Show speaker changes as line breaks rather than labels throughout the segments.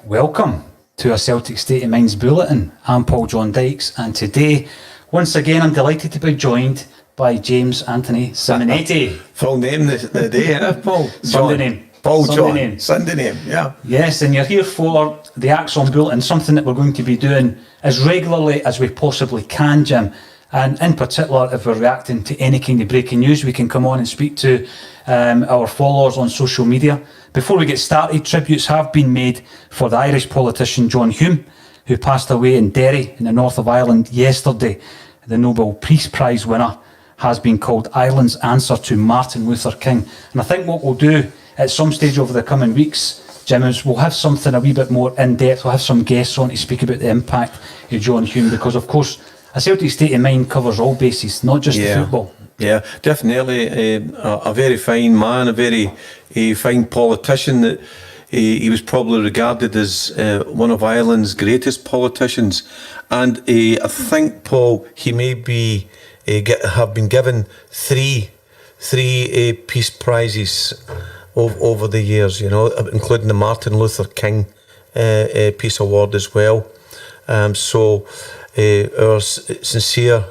Welcome to a Celtic State of Mind's Bulletin. I'm John Dykes, and today, once again, I'm delighted to be joined by James Anthony Simonette.
Full name the day, Paul?
Sunday name.
Paul
Sunday
John.
name.
Sunday name, yeah.
Yes, and you're here for the Axon Bulletin, something that we're going to be doing as regularly as we possibly can, Jim. And in particular, if we're reacting to any kind of breaking news, we can come on and speak to our followers on social media. Before we get started, tributes have been made for the Irish politician John Hume, who passed away in Derry in the north of Ireland yesterday. The Nobel Peace Prize winner has been called Ireland's answer to Martin Luther King. And I think what we'll do at some stage over the coming weeks, Jim, is we'll have something a wee bit more in-depth. We'll have some guests on to speak about the impact of John Hume, because, of course, a Celtic State of Mind covers all bases, not just the football.
Yeah, definitely a very fine man, a very fine politician. That he was probably regarded as one of Ireland's greatest politicians. And I think, Paul, he may be have been given three peace prizes over the years, including the Martin Luther King Peace Award as well. So our sincere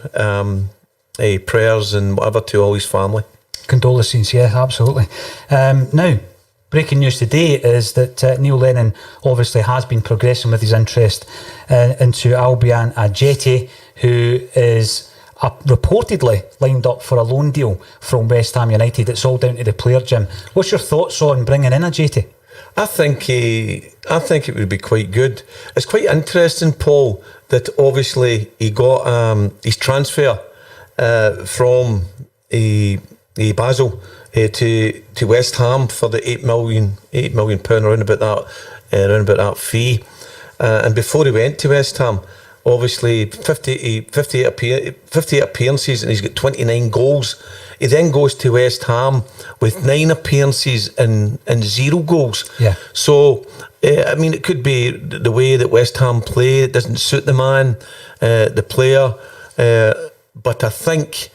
prayers and whatever to all his family.
Condolences, yeah, absolutely. Now, breaking news today is that Neil Lennon obviously has been progressing with his interest into Edouard Ajeti, who is reportedly lined up for a loan deal from West Ham United. It's all down to the player, Jim. What's your thoughts on bringing in Ajeti?
I think it would be quite good. It's quite interesting, Paul, that obviously he got his transfer from Basel to West Ham for the £8 million around about that fee. And before he went to West Ham, obviously 58 appearances, and he's got 29 goals. He then goes to West Ham with 9 appearances and 0 goals.
Yeah.
So, it could be the way that West Ham play. It doesn't suit the man, the player. But I think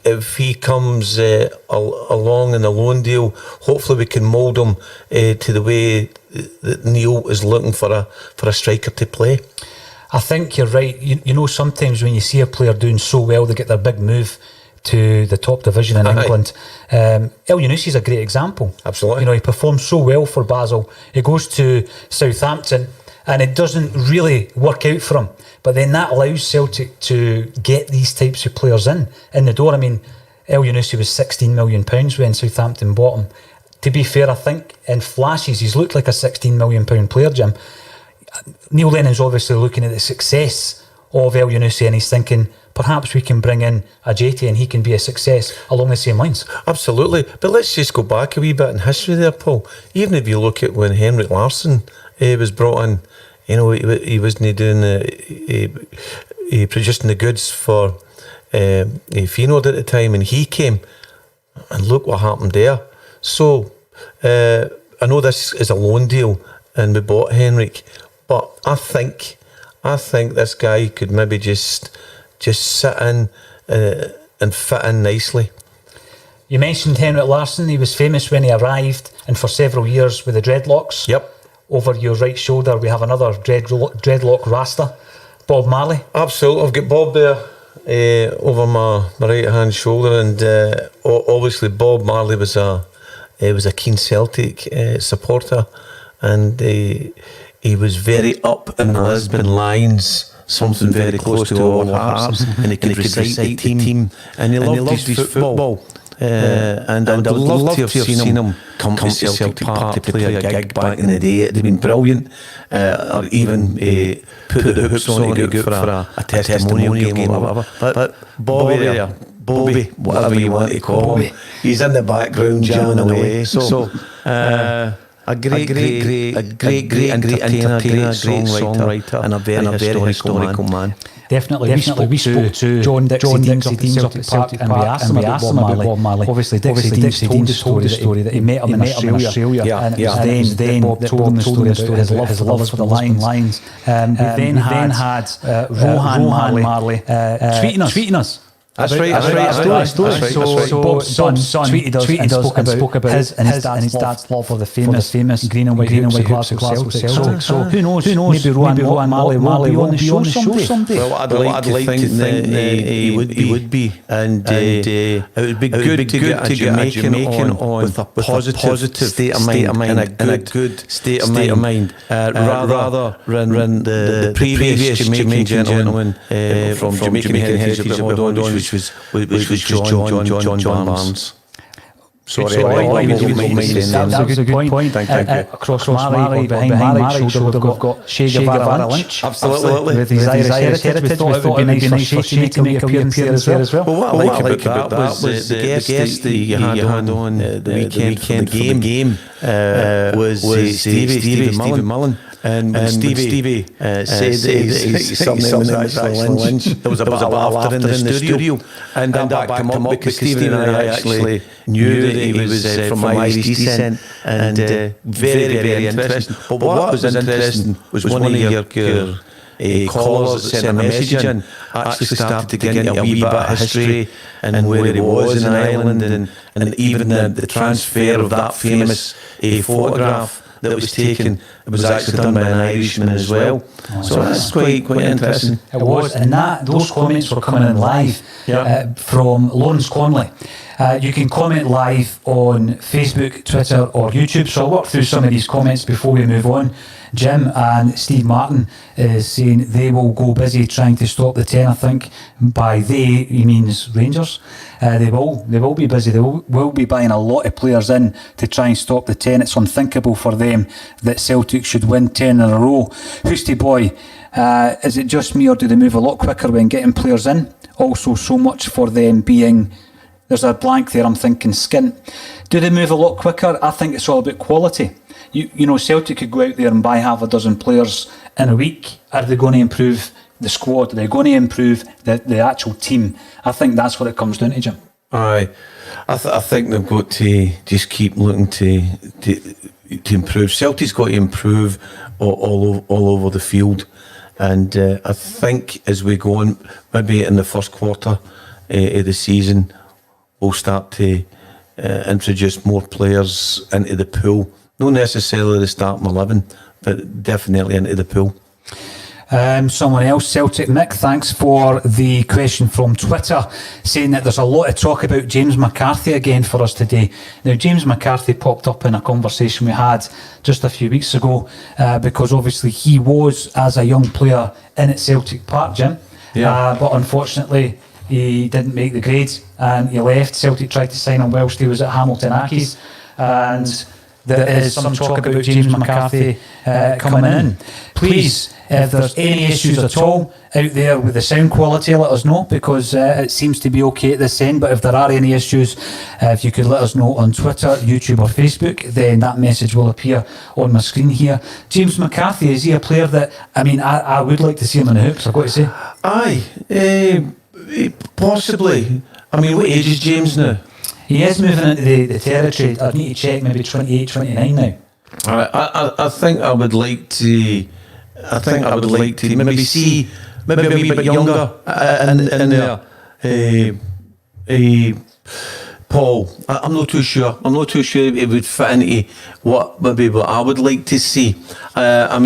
if he comes along in a loan deal, hopefully we can mould him to the way that Neil is looking for a striker to play.
I think you're right. Sometimes when you see a player doing so well, they get their big move to the top division in England. El Yunusi is a great example.
Absolutely.
He performs so well for Basel. He goes to Southampton and it doesn't really work out for him. But then that allows Celtic to get these types of players in the door. El Yunusi was £16 million when Southampton bought him. To be fair, I think in flashes he's looked like a £16 million player, Jim. Neil Lennon's obviously looking at the success of El Yunusi and he's thinking perhaps we can bring in Ajeti and he can be a success along the same lines.
Absolutely. But let's just go back a wee bit in history there, Paul. Even if you look at when Henrik Larsson was brought in, he wasn't doing producing the goods for Feyenoord at the time, and he came and look what happened there. So I know this is a loan deal and we bought Henrik, but I think this guy could maybe just sit in and fit in nicely.
You mentioned Henrik Larsson. He was famous when he arrived and for several years with the dreadlocks.
Yep.
Over your right shoulder we have another dreadlock rasta, Bob Marley.
Absolutely. I've got Bob there over my right hand shoulder, and obviously Bob Marley was a keen Celtic supporter, and he was very up in the Lisbon lines, something very close to all our hearts, and he could recite the team, and he loved his football. And I would love to have seen him come to Celtic Park to play a gig back in the day. It'd have been brilliant. Or even put the hoops on to go for a testimonial game or whatever. But Bobby, whatever you want to call him, he's in the background jamming away. So a great entertainer, great songwriter, and a very historical man.
Definitely. We spoke to John Dykes up at Celtic Park and we asked him about Bob Marley. Obviously, Dixie told the story that he met him in Australia, and it was then Bob told him the story about his love for the Lions. We then had Rohan Marley tweeting us
That's right.
So Bob's son tweeted us and spoke about his and his dad's love for the famous green and white Glasgow Celtic. So who knows? Maybe Rowan Marley will be on the show someday.
Well, I'd like to think that he would be, and it would be good to get a Jamaican on with a positive state of mind and a good state of mind, rather than the previous Jamaican gentleman from Jamaican Heritage of London, which was John Barnes. Sorry,
that's a good point.
Thank you.
Across Mary, behind Mary's shoulder, we've got Che Guevara Lynch.
Absolutely.
With his Irish heritage, we thought it would be nice for Che to make an appearance there as well.
Well, what I like about that was the guest that you had on the weekend for the game was Stevie Mullen. And when Stevie said his surname was actually Lynch, there was a bit of laughter in the studio, and that backed him up because Stevie and I actually knew that he was from Irish descent, and very interesting. But what was interesting was one of your callers that sent a message in actually started to get into a wee bit of history and where he was in Ireland, and even the transfer of that famous photograph that was taken. It was actually done by an Irishman as well. So that's quite interesting.
It was, and those comments were coming in live from Lawrence Conley. You can comment live on Facebook, Twitter or YouTube, so I'll work through some of these comments before we move on. Jim and Steve Martin is saying they will go busy trying to stop the 10. I think by they he means Rangers. They will be busy. They will be buying a lot of players in to try and stop the 10. It's unthinkable for them that Celtic should win 10 in a row. Hoosty boy, is it just me or do they move a lot quicker when getting players in? Also, so much for them being... There's a blank there, I'm thinking skint. Do they move a lot quicker? I think it's all about quality. You know, Celtic could go out there and buy half a dozen players in a week. Are they going to improve the squad? Are they going to improve the actual team? I think that's what it comes down to, Jim.
Aye, I think they've got to just keep looking to improve. Celtic's got to improve all over the field, and I think as we go on, maybe in the first quarter of the season, we'll start to introduce more players into the pool. Not necessarily the starting 11, but definitely into the pool.
Someone else, Celtic Mick, thanks for the question from Twitter, saying that there's a lot of talk about James McCarthy again for us today. Now, James McCarthy popped up in a conversation we had just a few weeks ago, because obviously he was, as a young player, in at Celtic Park, Jim.
Yeah.
But unfortunately, he didn't make the grades and he left. Celtic tried to sign him whilst he was at Hamilton Accies, and there is some talk about James McCarthy coming in. Please, if there's any issues at all out there with the sound quality, let us know, because it seems to be okay at this end. But if there are any issues, if you could let us know on Twitter, YouTube or Facebook, then that message will appear on my screen here. James McCarthy, is he a player that, I would like to see him in the hoops, I've got to say?
Aye, possibly. What age is James now?
He is moving into the territory. I'd need to check, maybe 28, 29 now.
I think I would like to. Maybe see a wee bit younger in there. Paul, I'm not too sure. It would fit into what I would like to see. I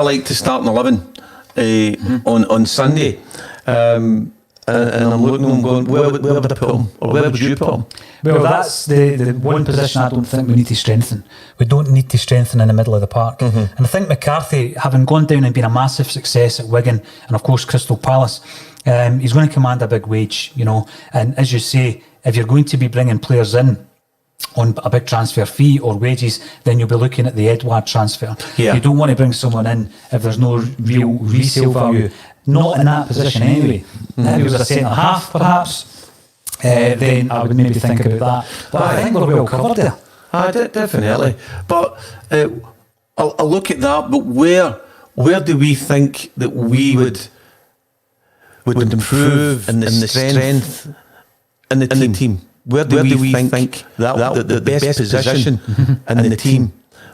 like to start in 11 on Sunday. And I'm looking at him going, where would I put him? Or where would you put him?
Well, that's the one position I don't think we need to strengthen. We don't need to strengthen in the middle of the park. Mm-hmm. And I think McCarthy, having gone down and been a massive success at Wigan and of course Crystal Palace, he's going to command a big wage, you know. And as you say, if you're going to be bringing players in on a big transfer fee or wages, then you'll be looking at the Edouard transfer. Yeah. You don't want to bring someone in if there's no real resale value. Not in that position anyway. Mm-hmm. If he was a centre half, perhaps, then I would maybe think about that. But I think we're well covered there.
Definitely. But I'll look at that. But where do we think that we would improve in the strength in the team? Where do we think that the best position in the team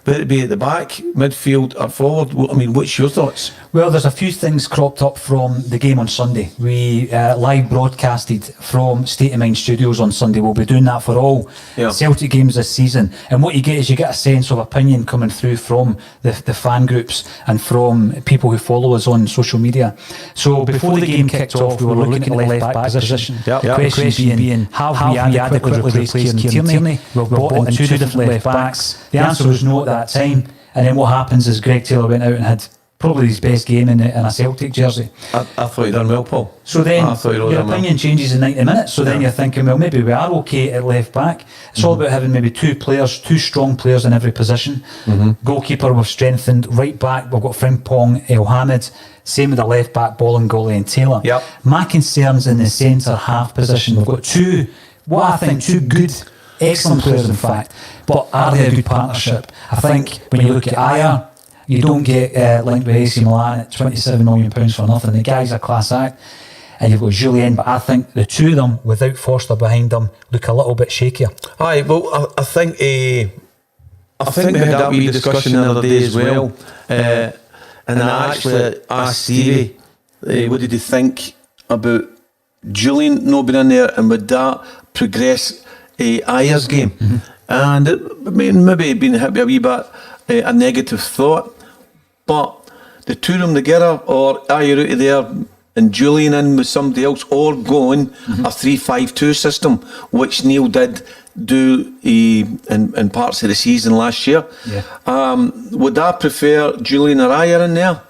whether it be at the back, midfield or forward. I mean, what's your thoughts?
Well, there's a few things cropped up from the game on Sunday. We live broadcasted from State of Mind Studios on Sunday. We'll be doing that for all Celtic games this season. And what you get is you get a sense of opinion coming through from the fan groups and from people who follow us on social media. So before the game kicked off, we were looking at the left back position. The question being, have we adequately replaced Kieran Tierney? We've brought in two different left backs. The answer was no at that time. And then what happens is Greg Taylor went out and had probably his best game in a Celtic jersey.
I thought you done well, Paul.
So then your opinion changes in 90 minutes. So then you're thinking, well, maybe we are okay at left back. It's all about having maybe two strong players in every position. Goalkeeper, we've strengthened. Right back, we've got Frimpong, El Hamid. Same with the left back, Bolingoli and Taylor. My concerns in the centre half position, we've got two good, excellent players in fact, but are they a good partnership? I think when you look at Ayer, you don't get linked with AC Milan at £27 million for nothing. The guy's a class act. And you've got Julien, but I think the two of them, without Forster behind them, look a little bit shakier.
Aye, well, I think we had that wee discussion the other day as well. And I actually asked Stevie, what did he think about Julien not being in there, and would that progress Ayer's game? And it maybe been a wee bit a negative thought, but the two of them together, or Ayer out of there and Julien in with somebody else, or going a 3-5-2 system, which Neil did do in parts of the season last year. Would I prefer Julien or Ayer in there?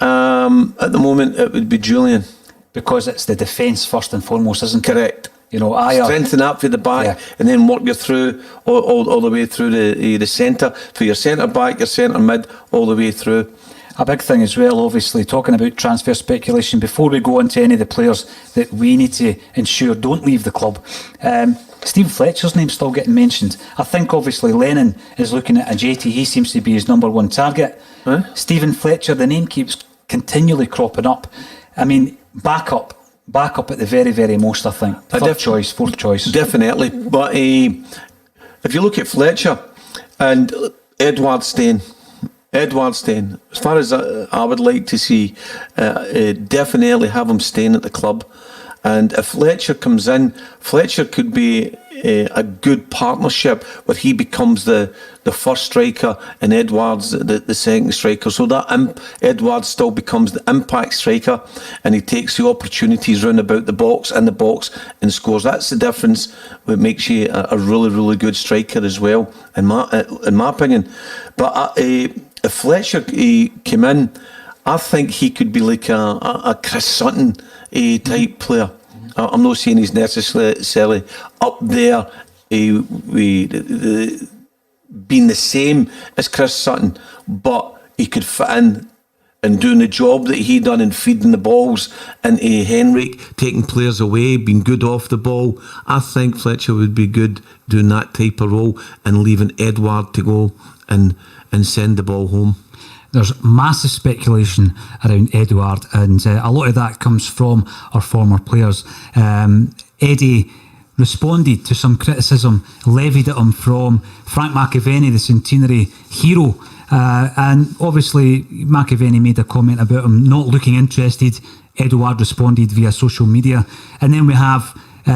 At the moment, it would be Julien.
Because it's the defence first and foremost, isn't it?
Correct.
You know, Ayer,
strengthen up for the back, and then work you through all the way through the centre, for your centre back, your centre mid, all the way through.
A big thing as well, obviously, talking about transfer speculation, before we go into any of the players that we need to ensure don't leave the club, Stephen Fletcher's name's still getting mentioned. I think obviously Lennon is looking at Ajeti. He seems to be his number one target. Stephen Fletcher, the name keeps continually cropping up. I mean, backup at the very, very most, I think. Fourth choice. Definitely.
But if you look at Fletcher and Edouard Stein, as far as I would like to see, definitely have him staying at the club. And if Fletcher comes in, Fletcher could be a good partnership where he becomes the first striker and Edouard's the second striker. So that Edouard still becomes the impact striker, and he takes the opportunities round about the box and scores. That's the difference. What makes you a really, really good striker as well, in my opinion. But if Fletcher came in, I think he could be like a Chris Sutton type player. I'm not saying he's necessarily up there being the same as Chris Sutton, but he could fit in and doing the job that he done and feeding the balls into Henrik, taking players away, being good off the ball. I think Fletcher would be good doing that type of role and leaving Edouard to go and send the ball home.
There's massive speculation around Edouard, and a lot of that comes from our former players. Eddie responded to some criticism levied at him from Frank McAvenny, the centenary hero. And obviously, McAvenny made a comment about him not looking interested. Edouard responded via social media. And then we have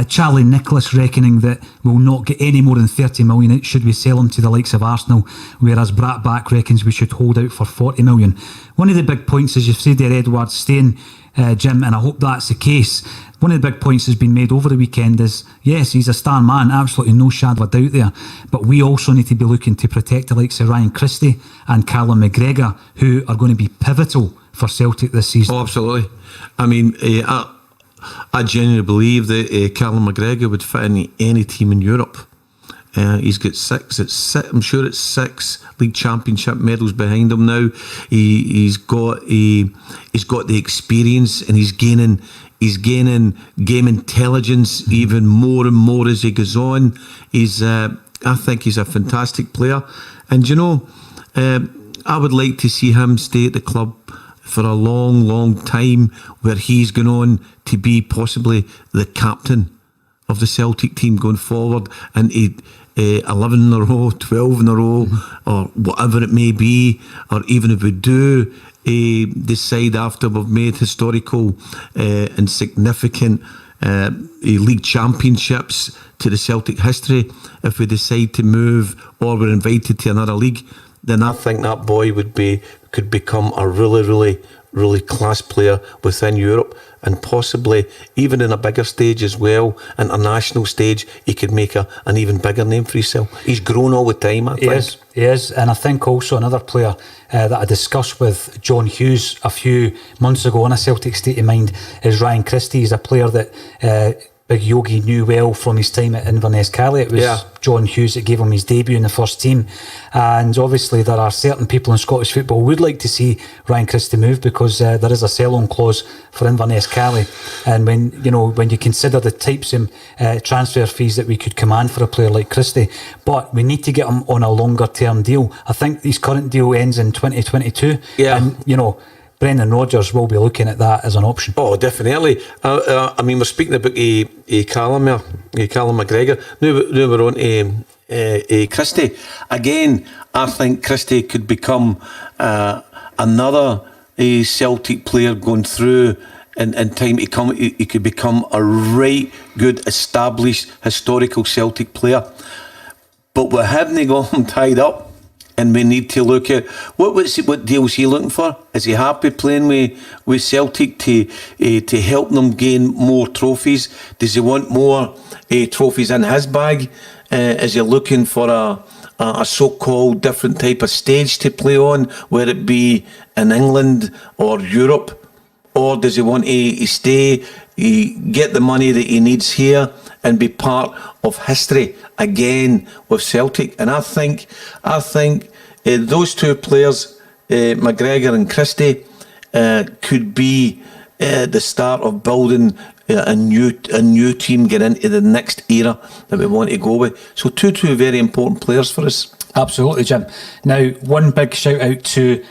Charlie Nicholas reckoning that we'll not get any more than 30 million should we sell him to the likes of Arsenal, whereas Bratback reckons we should hold out for 40 million. One of the big points, as you've said there, Edouard's staying, Jim, and I hope that's the case. One of the big points has been made over the weekend is, yes, he's a star man, absolutely no shadow of doubt there, but we also need to be looking to protect the likes of Ryan Christie and Callum McGregor, who are going to be pivotal for Celtic this season.
Oh, absolutely. I mean, I genuinely believe that Callum McGregor would fit in any team in Europe. He's got I'm sure it's 6 league championship medals behind him now. He's got the experience, and he's gaining game intelligence even more and more as he goes on. I think he's a fantastic player, and I would like to see him stay at the club for a long, long time, where he's going on to be possibly the captain of the Celtic team going forward, and 11 in a row, 12 in a row, or whatever it may be, or even if we do decide after we've made historical and significant league championships to the Celtic history, if we decide to move or we're invited to another league, then I think that boy could become a really class player within Europe, and possibly even in a bigger stage as well, international stage, he could make an even bigger name for himself. He's grown all the time, I think.
He is, and I think also another player that I discussed with John Hughes a few months ago on A Celtic State of Mind is Ryan Christie. He's a player that Big Yogi knew well from his time at Inverness Cali. It was John Hughes that gave him his debut in the first team, and obviously there are certain people in Scottish football who would like to see Ryan Christie move, because there is a sell-on clause for Inverness Cali, and when you consider the types of transfer fees that we could command for a player like Christie, but we need to get him on a longer term deal. I think his current deal ends in 2022, and Brendan Rodgers will be looking at that as an option.
Oh, definitely. I mean, we're speaking about Callum McGregor. Now we're on to Christie. Again, I think Christie could become another Celtic player going through in time to come. He could become a right good, established, historical Celtic player. But we haven't got him tied up. And we need to look at what deal is he looking for? Is he happy playing with Celtic to help them gain more trophies? Does he want more trophies in his bag? Is he looking for a so-called different type of stage to play on, whether it be in England or Europe? Or does he want to stay, get the money that he needs here and be part of history again with Celtic? And I think those two players, McGregor and Christie, could be the start of building a new team, get into the next era that we want to go with. So two very important players for us.
Absolutely, Jim. Now, one big shout out to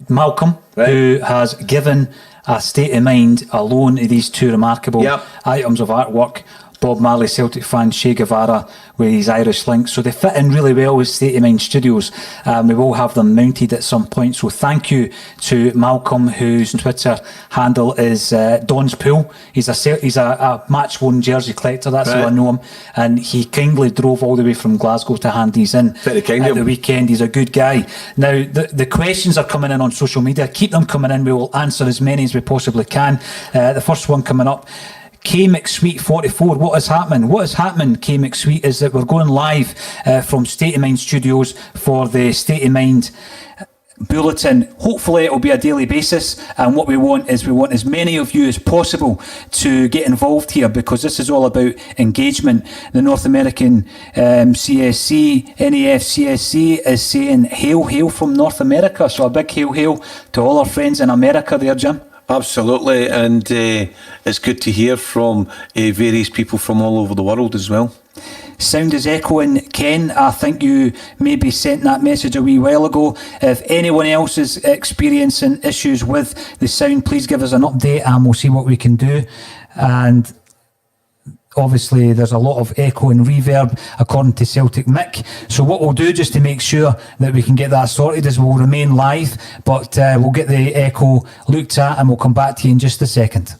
Malcolm, who has given A State of Mind a loan of these two remarkable items of artwork. Bob Marley, Celtic fan, Che Guevara with his Irish links. So they fit in really well with State of Mind Studios. We will have them mounted at some point. So thank you to Malcolm, whose Twitter handle is Don's Pool. He's a match-worn jersey collector. That's how I know him. And he kindly drove all the way from Glasgow to hand these in
Very kind
at
of
the
him.
weekend. He's a good guy. Now, the questions are coming in on social media. Keep them coming in. We will answer as many as we possibly can. The first one coming up. K McSweet 44, what is happening? What is happening, K McSweet, is that we're going live from State of Mind Studios for the State of Mind Bulletin. Hopefully it will be a daily basis, and what we want as many of you as possible to get involved here, because this is all about engagement. The North American CSC, NAF CSC is saying hail from North America, so a big hail to all our friends in America there, Jim.
Absolutely, and it's good to hear from various people from all over the world as well.
Sound is echoing. Ken, I think you maybe sent that message a wee while ago. If anyone else is experiencing issues with the sound, please give us an update and we'll see what we can do. And obviously there's a lot of echo and reverb according to Celtic Mick. So what we'll do, just to make sure that we can get that sorted, is we'll remain live, but we'll get the echo looked at and we'll come back to you in just a second.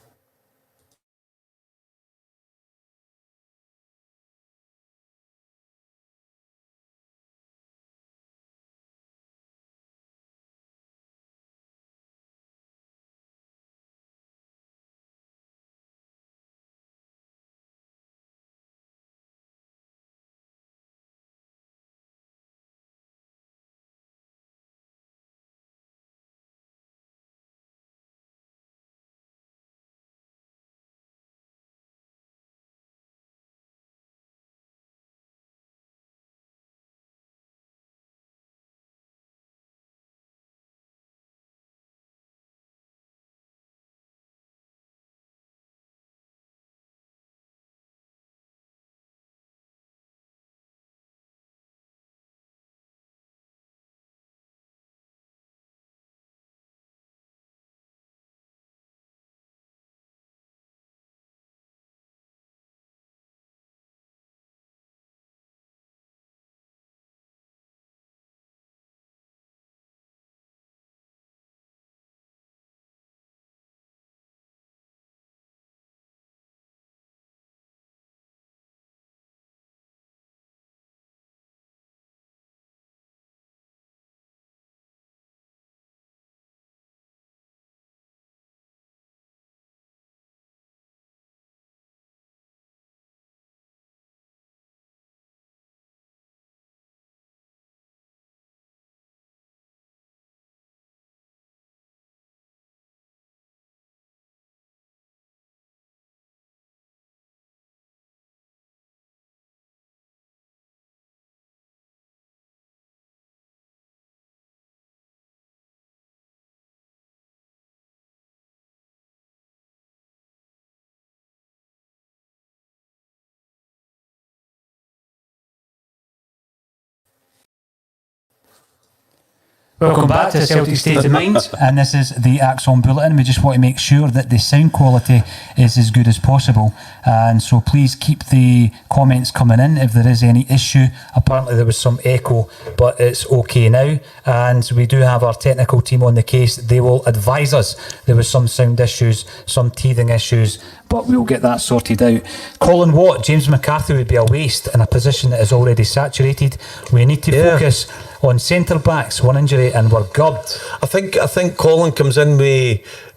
Welcome back to Celtic State of Mind, and this is the Axon Bulletin. We just want to make sure that the sound quality is as good as possible, and so please keep the comments coming in if there is any issue. Apparently there was some echo, but it's okay now, and we do have our technical team on the case. They will advise us. There was some sound issues, some teething issues, but we'll get that sorted out. Colin Watt, James McCarthy would be a waste in a position that is already saturated. We need to focus on centre backs, one injury and we're gubbed.
I think Colin comes in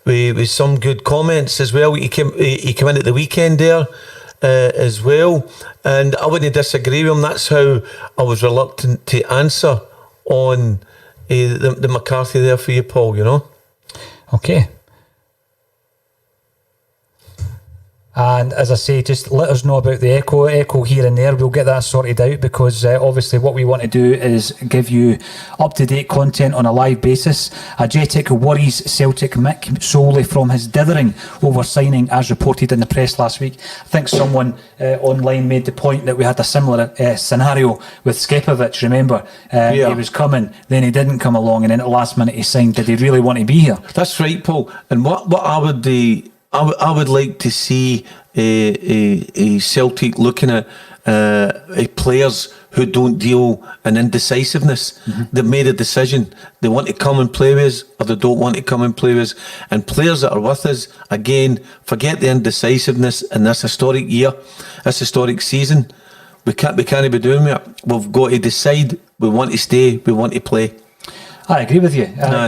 with some good comments as well. He came in at the weekend there as well, and I wouldn't disagree with him. That's how I was reluctant to answer on the McCarthy there for you, Paul. You know.
Okay. And as I say, just let us know about the echo here and there. We'll get that sorted out, because obviously what we want to do is give you up-to-date content on a live basis. Ajeti worries Celtic Mick solely from his dithering over signing, as reported in the press last week. I think someone online made the point that we had a similar scenario with Skepovic. Remember, he was coming, then he didn't come along, and then at the last minute he signed. Did he really want to be here?
That's right, Paul. And what I would I would like to see a Celtic looking at players who don't deal in indecisiveness. Mm-hmm. They've made a decision. They want to come and play with us, or they don't want to come and play with us. And players that are with us, again, forget the indecisiveness in this historic year, this historic season. We can't be doing it. We've got to decide. We want to stay. We want to play.
I agree with you.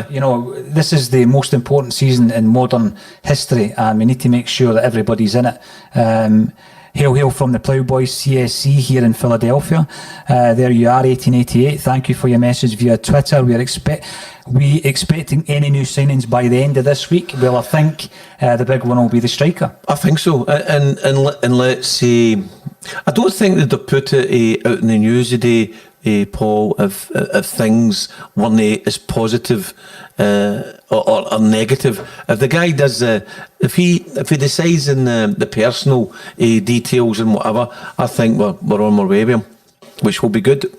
You know, this is the most important season in modern history, and we need to make sure that everybody's in it. Hail from the Ploughboys CSC here in Philadelphia. There you are, 1888. Thank you for your message via Twitter. We expecting any new signings by the end of this week? Well, I think the big one will be the striker.
I think so. And let's say, I don't think that they put it out in the news today, Paul, if things weren't as positive or negative. If the guy does, if he decides in the personal details and whatever, I think we're on our way with him, which will be good.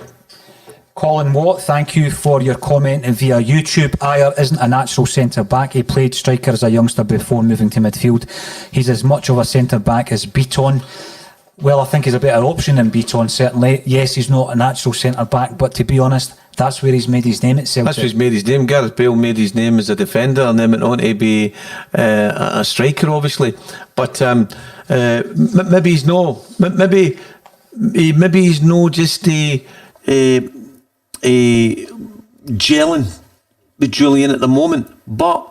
Colin Watt, thank you for your comment via YouTube. Ayer isn't a natural centre-back. He played striker as a youngster before moving to midfield. He's as much of a centre-back as Beaton. Well, I think he's a better option than Beaton, certainly. Yes, he's not a natural centre-back, but to be honest, that's where he's made his name at Celtic.
That's where he's made his name. Gareth Bale made his name as a defender and then went on to be a striker, obviously. But maybe he's no... Maybe he's no just a gelling with Julian at the moment. But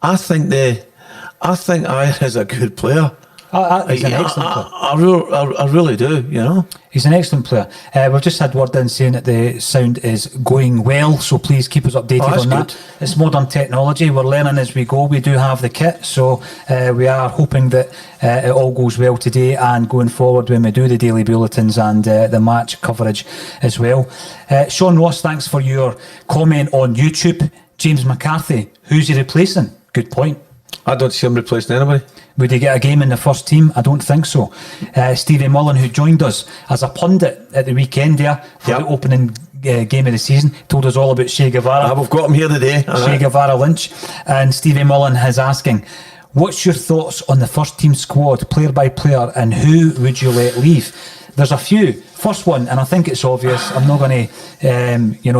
I think Ayer is a good player.
He's an excellent player.
I really do, you know.
He's an excellent player. We've just had word in saying that the sound is going well, so please keep us updated on that. It's modern technology. We're learning as we go. We do have the kit, so we are hoping that it all goes well today and going forward when we do the daily bulletins and the match coverage as well. Sean Ross, thanks for your comment on YouTube. James McCarthy, who's he replacing? Good point.
I don't see him replacing anybody.
Would he get a game in the first team? I don't think so. Stevie Mullen, who joined us as a pundit at the weekend there for the opening game of the season, told us all about Che Guevara.
We've got him here today.
Che Guevara Lynch. And Stevie Mullen is asking, what's your thoughts on the first team squad, player by player, and who would you let leave? There's a few. First one, and I think it's obvious, I'm not going to,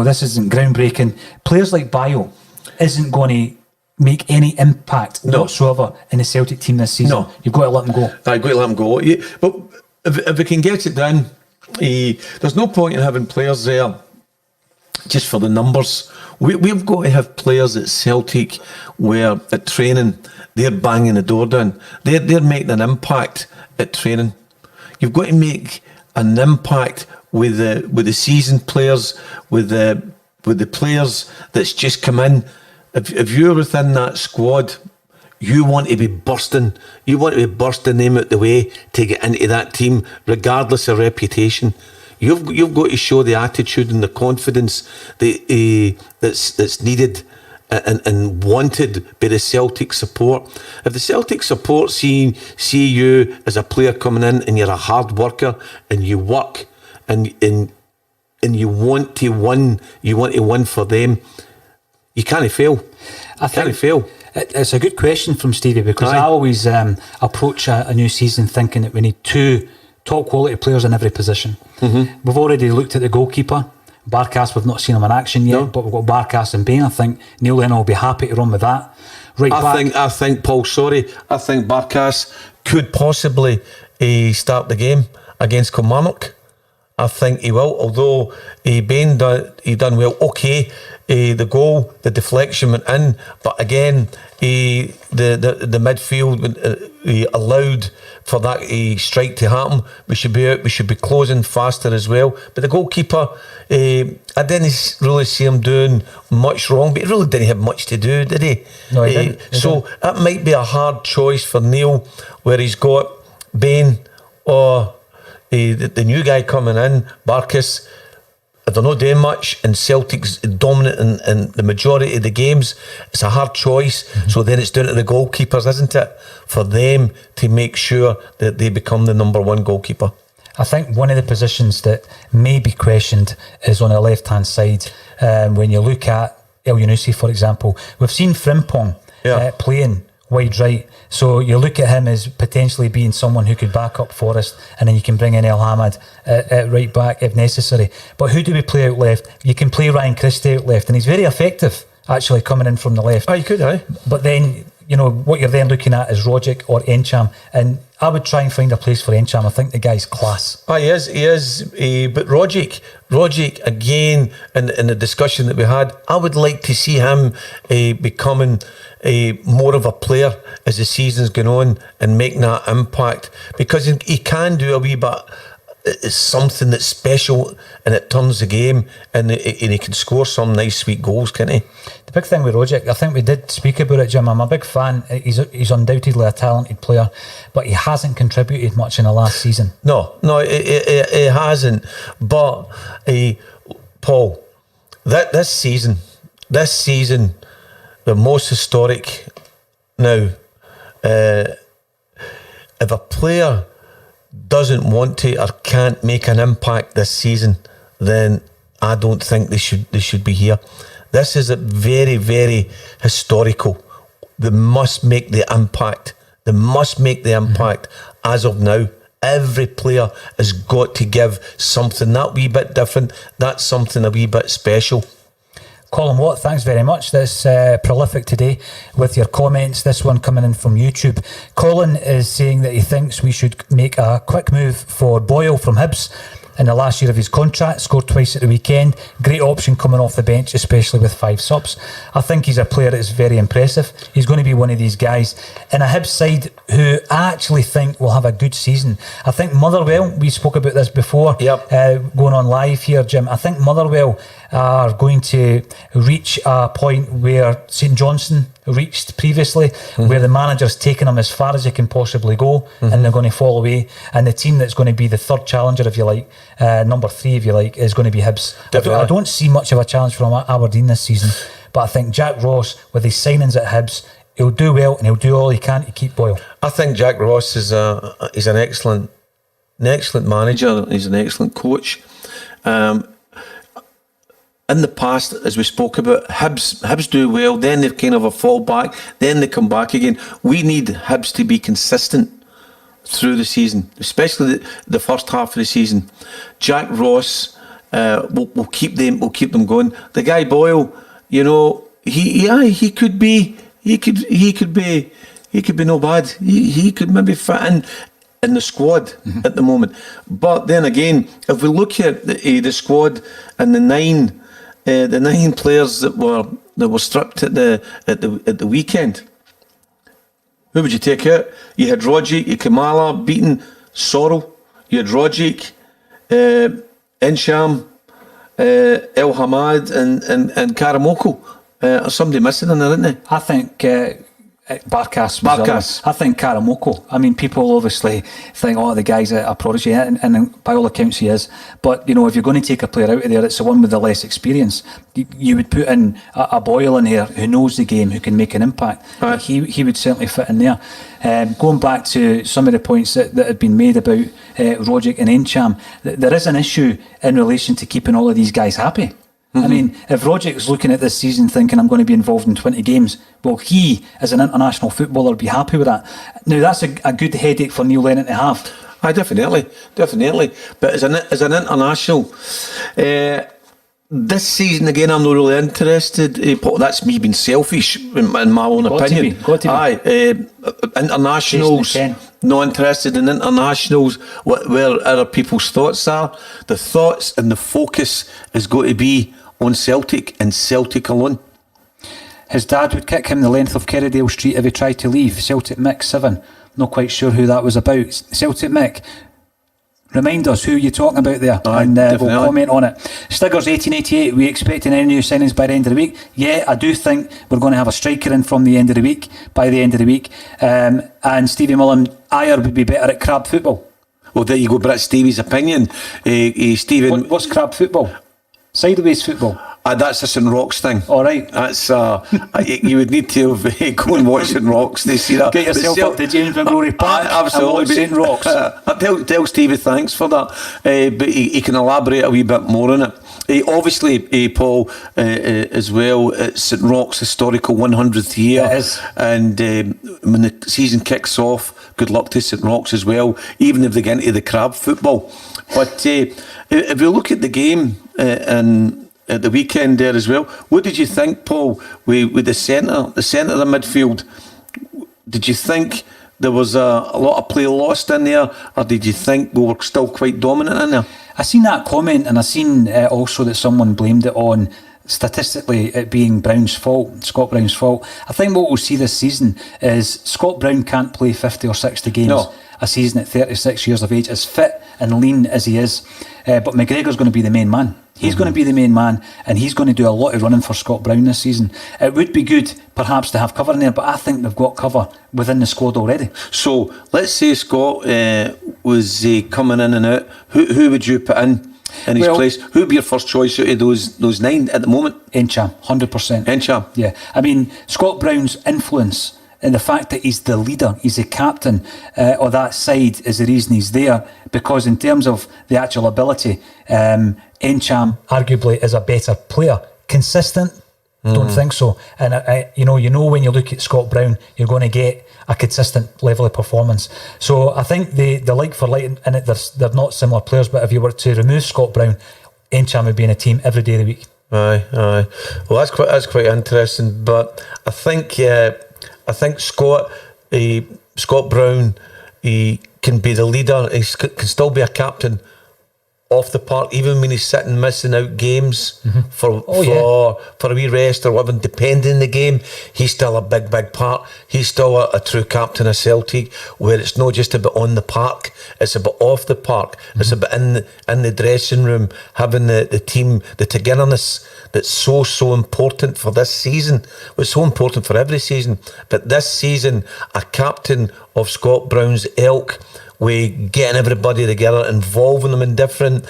this isn't groundbreaking. Players like Bayo isn't going to make any impact whatsoever in the Celtic team this season. No. You've got to let him go.
I've got to let him go. Yeah, but if we can get it done, there's no point in having players there just for the numbers. We've got to have players at Celtic where at training they're banging the door down. They're making an impact at training. You've got to make an impact with the seasoned players, with the players that's just come in. If you're within that squad, you want to be bursting. You want to be bursting them out the way to get into that team, regardless of reputation. You've got to show the attitude and the confidence that's needed and wanted by the Celtic support. If the Celtic support see you as a player coming in and you're a hard worker and you work and and you want to win for them, you can't fail.
It's a good question from Stevie, because
Aye.
I always approach a new season thinking that we need 2 top quality players in every position. We've already looked at the goalkeeper. Barkas, we've not seen him in action yet,
No.
but we've got Barkas and Bain. I think Neil Lennon will be happy to run with that. Right back.
I think Paul. I think Barkas could possibly start the game against Kilmarnock. I think he will, although Bain done well. Okay, the goal, the deflection went in, but again, the midfield allowed for that strike to happen. We should be closing faster as well. But the goalkeeper, I didn't really see him doing much wrong, but he really didn't have much to do, did he?
No, he didn't.
So that might be a hard choice for Neil, where he's got Bain or the new guy coming in, Barkas. I don't know doing much, and Celtic's dominant in the majority of the games. It's a hard choice. So then it's down to the goalkeepers, isn't it, for them to make sure that they become the number 1 goalkeeper.
I think one of the positions that may be questioned is on the left-hand side. When you look at El Yunusi, for example, we've seen Frimpong playing wide right, so you look at him as potentially being someone who could back up Forrest, and then you can bring in El Hamad at right back if necessary. But who do we play out left? You can play Ryan Christie out left, and he's very effective actually coming in from the left.
You could, aye.
But then, you know, what you're then looking at is Rogic or Encham, and I would try and find a place for Encham. I think the guy's class.
He is. But Rogic again, in the discussion that we had, I would like to see him becoming more of a player as the season's going on and making that impact, because he can do a wee bit. It's something that's special, and it turns the game, and he can score some nice sweet goals, can't he?
The big thing with Rogic, I think we did speak about it, Jim. I'm a big fan. He's undoubtedly a talented player, but he hasn't contributed much in the last season.
No, it hasn't. But Paul, this season, the most historic now. If a player doesn't want to or can't make an impact this season, then I don't think they should be here. This is a very, very historical. They must make the impact. As of now. Every player has got to give something that wee bit different. That's something a wee bit special.
Colin Watt, thanks very much. That's prolific today with your comments. This one coming in from YouTube. Colin is saying that he thinks we should make a quick move for Boyle from Hibs in the last year of his contract. Scored twice at the weekend. Great option coming off the bench, especially with 5 subs. I think he's a player that's very impressive. He's going to be one of these guys in a Hibs side who I actually think will have a good season. I think Motherwell, we spoke about this before, going on live here, Jim. I think Motherwell are going to reach a point where St Johnstone reached previously, where the manager's taken them as far as he can possibly go, and they're going to fall away, and the team that's going to be the third challenger, if you like, number 3 if you like, is going to be Hibs. I don't see much of a challenge from Aberdeen this season, but I think Jack Ross, with his signings at Hibs, he'll do well, and he'll do all he can to keep Boyle.
I think Jack Ross is an excellent manager. He's an excellent coach. In the past, as we spoke about, Hibs do well, then they've kind of a fall back, then they come back again. We need Hibs to be consistent through the season, especially the first half of the season. Jack Ross will keep them going. The guy Boyle, you know, he could be no bad. He could maybe fit in the squad at the moment. But then again, if we look at the squad and the nine players that were stripped at the weekend, who would you take out? You had Rogic, you had Kamala, Beaton, Sorrell. You had Rogic, Encham, El Hamad, and Karamoko. Somebody missing in there, isn't there?
I think Barkas. I think Karamoko. I mean, people obviously think, oh, the guy's a prodigy, and by all accounts he is. But, you know, if you're going to take a player out of there, it's the one with the less experience. You would put in a Boyle in here who knows the game, who can make an impact. Right. He would certainly fit in there. Going back to some of the points that had been made about Rogic and Encham, there is an issue in relation to keeping all of these guys happy. I mean, if Rogic's looking at this season thinking I'm going to be involved in 20 games, well, he, as an international footballer, would be happy with that. Now, that's a good headache for Neil Lennon to have.
Definitely. But as an international, this season again, I'm not really interested. That's me being selfish in my own opinion.
Got to
be. Internationals, not interested in internationals. Where other people's thoughts are, the thoughts and the focus is going to be on Celtic and Celtic alone.
His dad would kick him the length of Kerrydale Street if he tried to leave. Celtic Mick 7. Not quite sure who that was about. Celtic Mick, remind us who you're talking about there, and we'll comment on it. Stiggers 1888, we expecting any new signings by the end of the week? Yeah, I do think we're going to have a striker in from the end of the week, by the end of the week. And Stevie Mullen, Ayer would be better at crab football.
Well, there you go, but that's Stevie's opinion. Stephen,
what's crab football? Sideways football.
That's a St Rocks thing.
All right.
That's you would need to have, go and watch St Rocks to see that.
Get yourself up to James McGrory Park.
Absolutely.
St Rocks.
Tell Stevie thanks for that. But he can elaborate a wee bit more on it. Obviously, Paul, as well, it's St Rocks' historical 100th year.
It is.
And when the season kicks off, good luck to St Rocks as well, even if they get into the crab football. But if you look at the game and at the weekend there as well, what did you think, Paul, with the centre of the midfield? Did you think there was a lot of play lost in there, or did you think we were still quite dominant in there?
I seen that comment, and I seen also that someone blamed it on, statistically, it being Brown's fault, Scott Brown's fault. I think what we'll see this season is Scott Brown can't play 50 or 60 games a season at 36 years of age, as fit and lean as he is. But McGregor's going to be the main man. He's going to be the main man, and he's going to do a lot of running for Scott Brown this season. It would be good, perhaps, to have cover in there, but I think they've got cover within the squad already.
So, let's say Scott was coming in and out. Who would you put in his place? Who would be your first choice out of those 9 at the moment?
Encham, 100%.
Encham?
Yeah. I mean, Scott Brown's influence and the fact that he's the leader, he's the captain of that side is the reason he's there, because in terms of the actual ability, Encham arguably is a better player. Consistent? Don't think so. And you know when you look at Scott Brown, you're going to get a consistent level of performance. So I think the like for like in it, they're not similar players, but if you were to remove Scott Brown, Encham would be in a team every day of the week.
Aye. Well, that's quite interesting. But I think Scott Brown, he can be the leader. He can still be a captain off the park, even when he's sitting missing out games for a wee rest or whatever, depending on the game. He's still a big part. He's still a true captain of Celtic, where it's not just about on the park, it's about off the park. It's about in the dressing room, having the team, the togetherness that's so important for this season. It's so important for every season, but this season, a captain of Scott Brown's ilk, with getting everybody together, involving them in different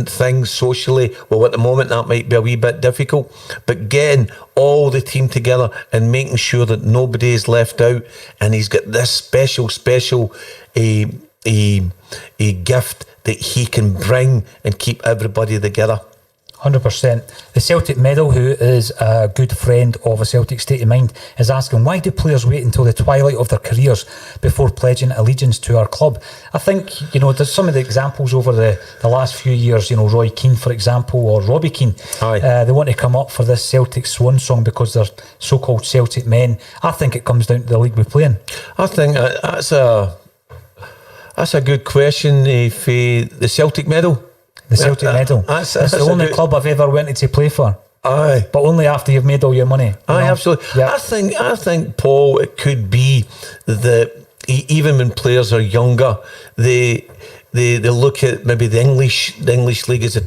things socially. Well, at the moment that might be a wee bit difficult, but getting all the team together and making sure that nobody is left out. And he's got this special a gift that he can bring and keep everybody together.
100%. The Celtic Medal, who is a good friend of A Celtic State of Mind, is asking, why do players wait until the twilight of their careers before pledging allegiance to our club? I think, there's some of the examples over the last few years, Roy Keane, for example, or Robbie Keane. They want to come up for this Celtic swan song because they're so-called Celtic men. I think it comes down to the league we play in.
I think that's a good question. If the Celtic Medal.
The Celtic Medal. That's the only club I've ever wanted to play for.
Aye.
But only after you've made all your money.
Aye, absolutely. Yeah. I think, Paul, it could be that even when players are younger, they they look at maybe the English league as the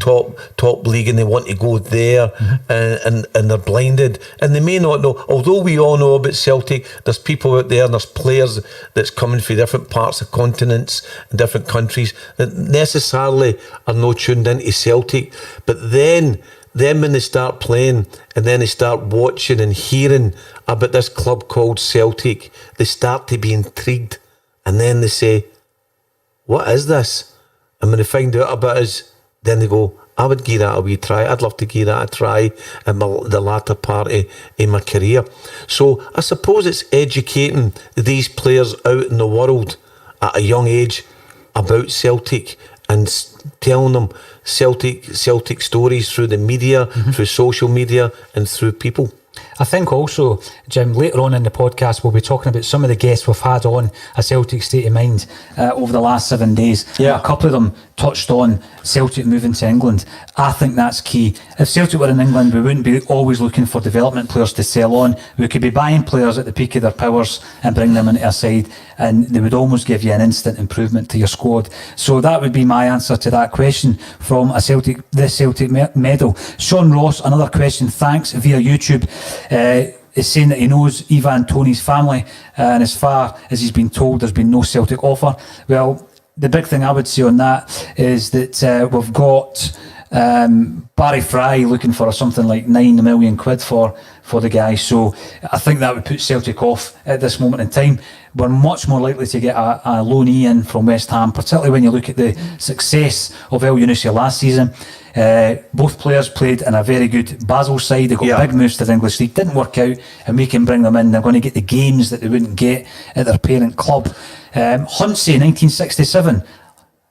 top league, and they want to go there, and they're blinded, and they may not know. Although we all know about Celtic, there's people out there and there's players that's coming from different parts of continents and different countries that necessarily are not tuned into Celtic, but then when they start playing and then they start watching and hearing about this club called Celtic, they start to be intrigued, and then they say, what is this? And when they find out about us, then they go, I would give that a wee try. I'd love to give that a try in the latter part of my career. So I suppose it's educating these players out in the world at a young age about Celtic and telling them Celtic stories through the media, through social media, and through people.
I think also, Jim, later on in the podcast, we'll be talking about some of the guests we've had on A Celtic State of Mind over the last 7 days.
Yeah.
A couple of them touched on Celtic moving to England. I think that's key. If Celtic were in England, we wouldn't be always looking for development players to sell on. We could be buying players at the peak of their powers and bring them into our side, and they would almost give you an instant improvement to your squad. So that would be my answer to that question from the Celtic medal. Sean Ross, another question, thanks, via YouTube. Is saying that he knows Ivan Toney's family, and as far as he's been told, there's been no Celtic offer. Well, the big thing I would say on that is that we've got Barry Fry looking for something like £9 million for the guy, so I think that would put Celtic off at this moment in time. We're much more likely to get a loanee in from West Ham, particularly when you look at the success of El Yunusi last season. Both players played in a very good Basel side. They got big moves to the English league, didn't work out, and we can bring them in. They're going to get the games that they wouldn't get at their parent club. Huntsey, 1967.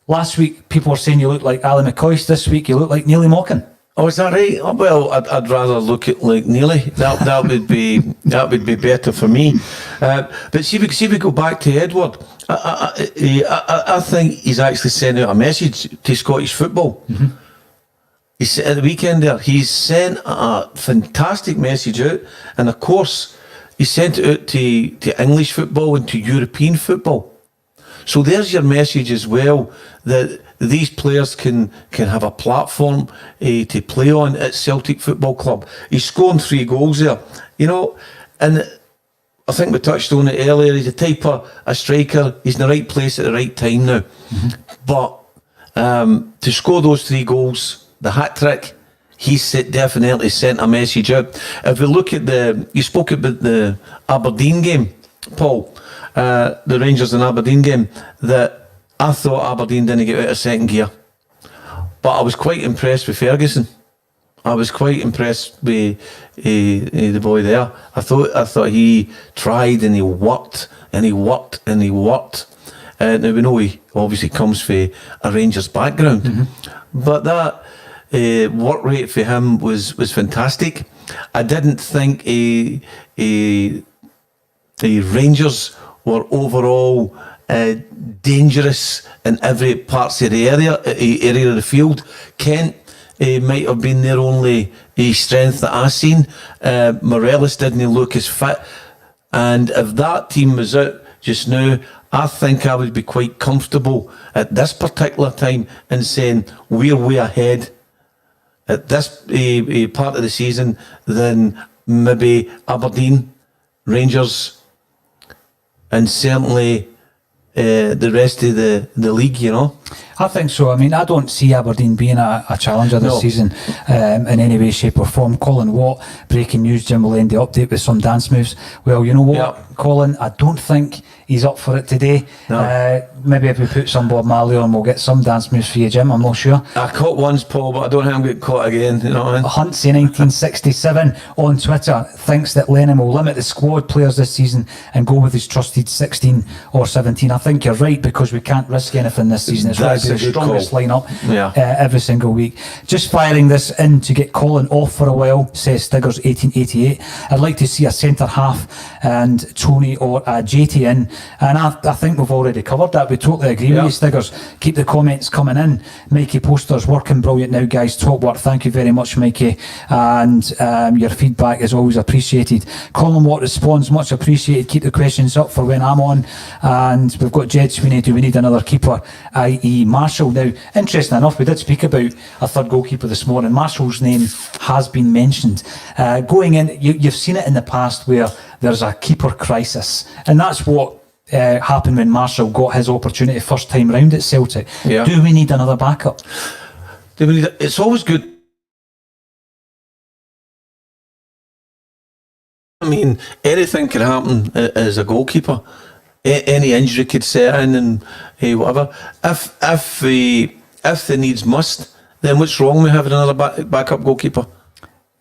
Last week people were saying you look like Ali McCoist. This week you look like Neely Mockin.
Oh, is that right? Oh, well, I'd rather look at like Neely. That would be better for me. But see, we go back to Edward. I think he's actually sent out a message to Scottish football. At the weekend there, he sent a fantastic message out, and of course, he sent it out to English football and to European football. So there's your message as well, that these players can have a platform to play on at Celtic Football Club. He's scoring 3 goals there, and I think we touched on it earlier. He's a type of a striker. He's in the right place at the right time now. But to score those 3 goals, the hat-trick, he's definitely sent a message out. If we look at you spoke about the Aberdeen game, Paul, the Rangers and Aberdeen game, that I thought Aberdeen didn't get out of second gear. But I was quite impressed with Ferguson. I was quite impressed with the boy there. I thought he tried and he worked and he worked and he worked. Now we know he obviously comes from a Rangers background, but that work rate for him was fantastic. I didn't think the Rangers were overall dangerous in every parts of the area of the field. Kent might have been their only strength that I seen. Morelos didn't look as fit, and if that team was out just now, I think I would be quite comfortable at this particular time in saying we're way ahead at this part of the season than maybe Aberdeen, Rangers, and certainly the rest of the league,
I think so. I mean, I don't see Aberdeen being a challenger this season in any way, shape or form. Colin Watt, breaking news, Jim will end the update with some dance moves. Well, you know what, Colin, I don't think he's up for it today. No. Maybe if we put some Bob Marley on, we'll get some dance moves for you, Jim, I'm not sure.
I caught once, Paul, but I don't think I'm getting caught again, you know what I mean?
Huntsy 1967 on Twitter thinks that Lennon will limit the squad players this season and go with his trusted 16 or 17. I think you're right, because we can't risk anything this season. It's right to be the strongest lineup every single week. Just firing this in to get Colin off for a while, says Stiggers 1888. I'd like to see a centre half and Tony or Ajeti in, and I think we've already covered that. We totally agree with you, Stiggers. Keep the comments coming in. Mikey Posters working brilliant now, guys. Top work. Thank you very much, Mikey, and your feedback is always appreciated. Colin Watt responds, much appreciated. Keep the questions up for when I'm on. And we've got Jed Sweeney, do we need another keeper, i.e. Mark Marshall. Now, interesting enough, we did speak about a third goalkeeper this morning. Marshall's name has been mentioned. Going in, you've seen it in the past where there's a keeper crisis, and that's what happened when Marshall got his opportunity first time round at Celtic.
Yeah.
Do we need another backup?
It's always good. I mean, anything can happen as a goalkeeper. Any injury could set in and whatever. If the needs must, then what's wrong with having another backup goalkeeper?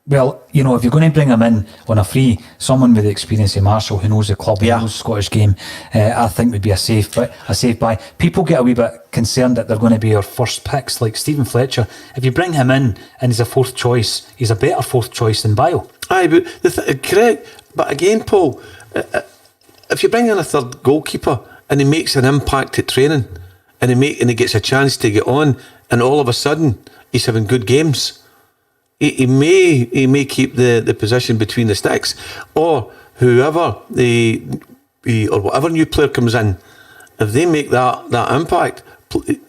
Well, you know, if you're going to bring him in on a free, someone with the experience of Marshall, who knows the club, who knows the Scottish game, I think would be a safe buy. People get a wee bit concerned that they're going to be our first picks, like Stephen Fletcher. If you bring him in and he's a fourth choice, he's a better fourth choice than Bio.
Aye, but correct. But again, Paul, if you bring in a third goalkeeper and he makes an impact at training, and he gets a chance to get on, and all of a sudden he's having good games, he may keep the position between the sticks, or whoever or whatever new player comes in, if they make that impact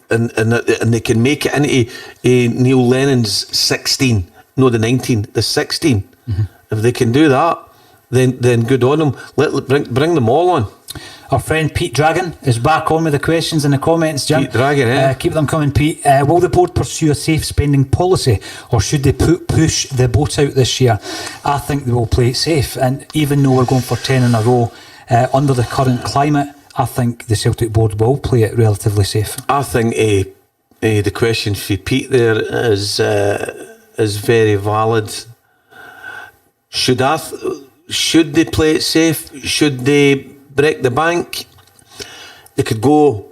and they can make it into Neil Lennon's 16, no the 19, the 16. Mm-hmm. If they can do that, then good on them. Bring them all on.
Our friend Pete Dragon is back on with the questions in the comments, Jim.
Pete Dragon,
keep them coming, Pete. Will the board pursue a safe spending policy, or should they push the boat out this year? I think they will play it safe, and even though we're going for 10 in a row, under the current climate, I think the Celtic board will play it relatively safe.
I think the question for Pete there is very valid. Should they play it safe? Should they break the bank? They could go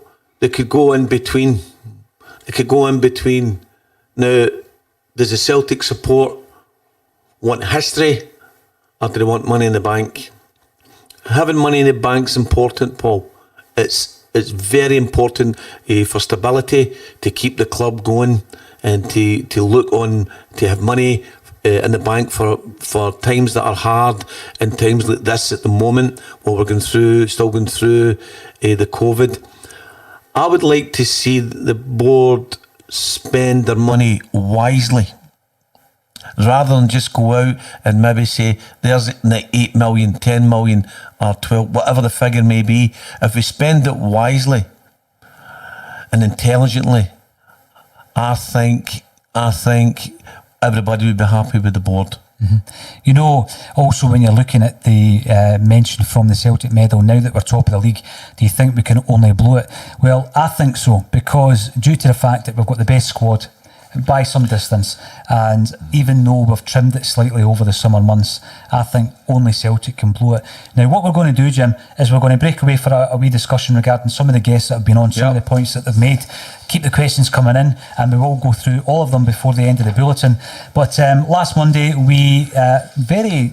in between. They could go in between. Now, does the Celtic support want history, or do they want money in the bank? Having money in the bank's important, Paul. It's very important for stability, to keep the club going, and to look on, to have money in the bank for times that are hard, and times like this at the moment, while we're still going through the COVID. I would like to see the board spend their money wisely, rather than just go out and maybe say, there's 8 million, 10 million, or 12, whatever the figure may be. If we spend it wisely and intelligently, I think everybody would be happy with the board.
Mm-hmm. You know, also when you're looking at the mention from the Celtic medal, now that we're top of the league, do you think we can only blow it? Well, I think so, because due to the fact that we've got the best squad by some distance, and even though we've trimmed it slightly over the summer months, I think only Celtic can blow it. Now, what we're going to do, Jim, is we're going to break away for a wee discussion regarding some of the guests that have been on, some of the points that they've made. Keep the questions coming in, and we will go through all of them before the end of the bulletin. But last Monday, we very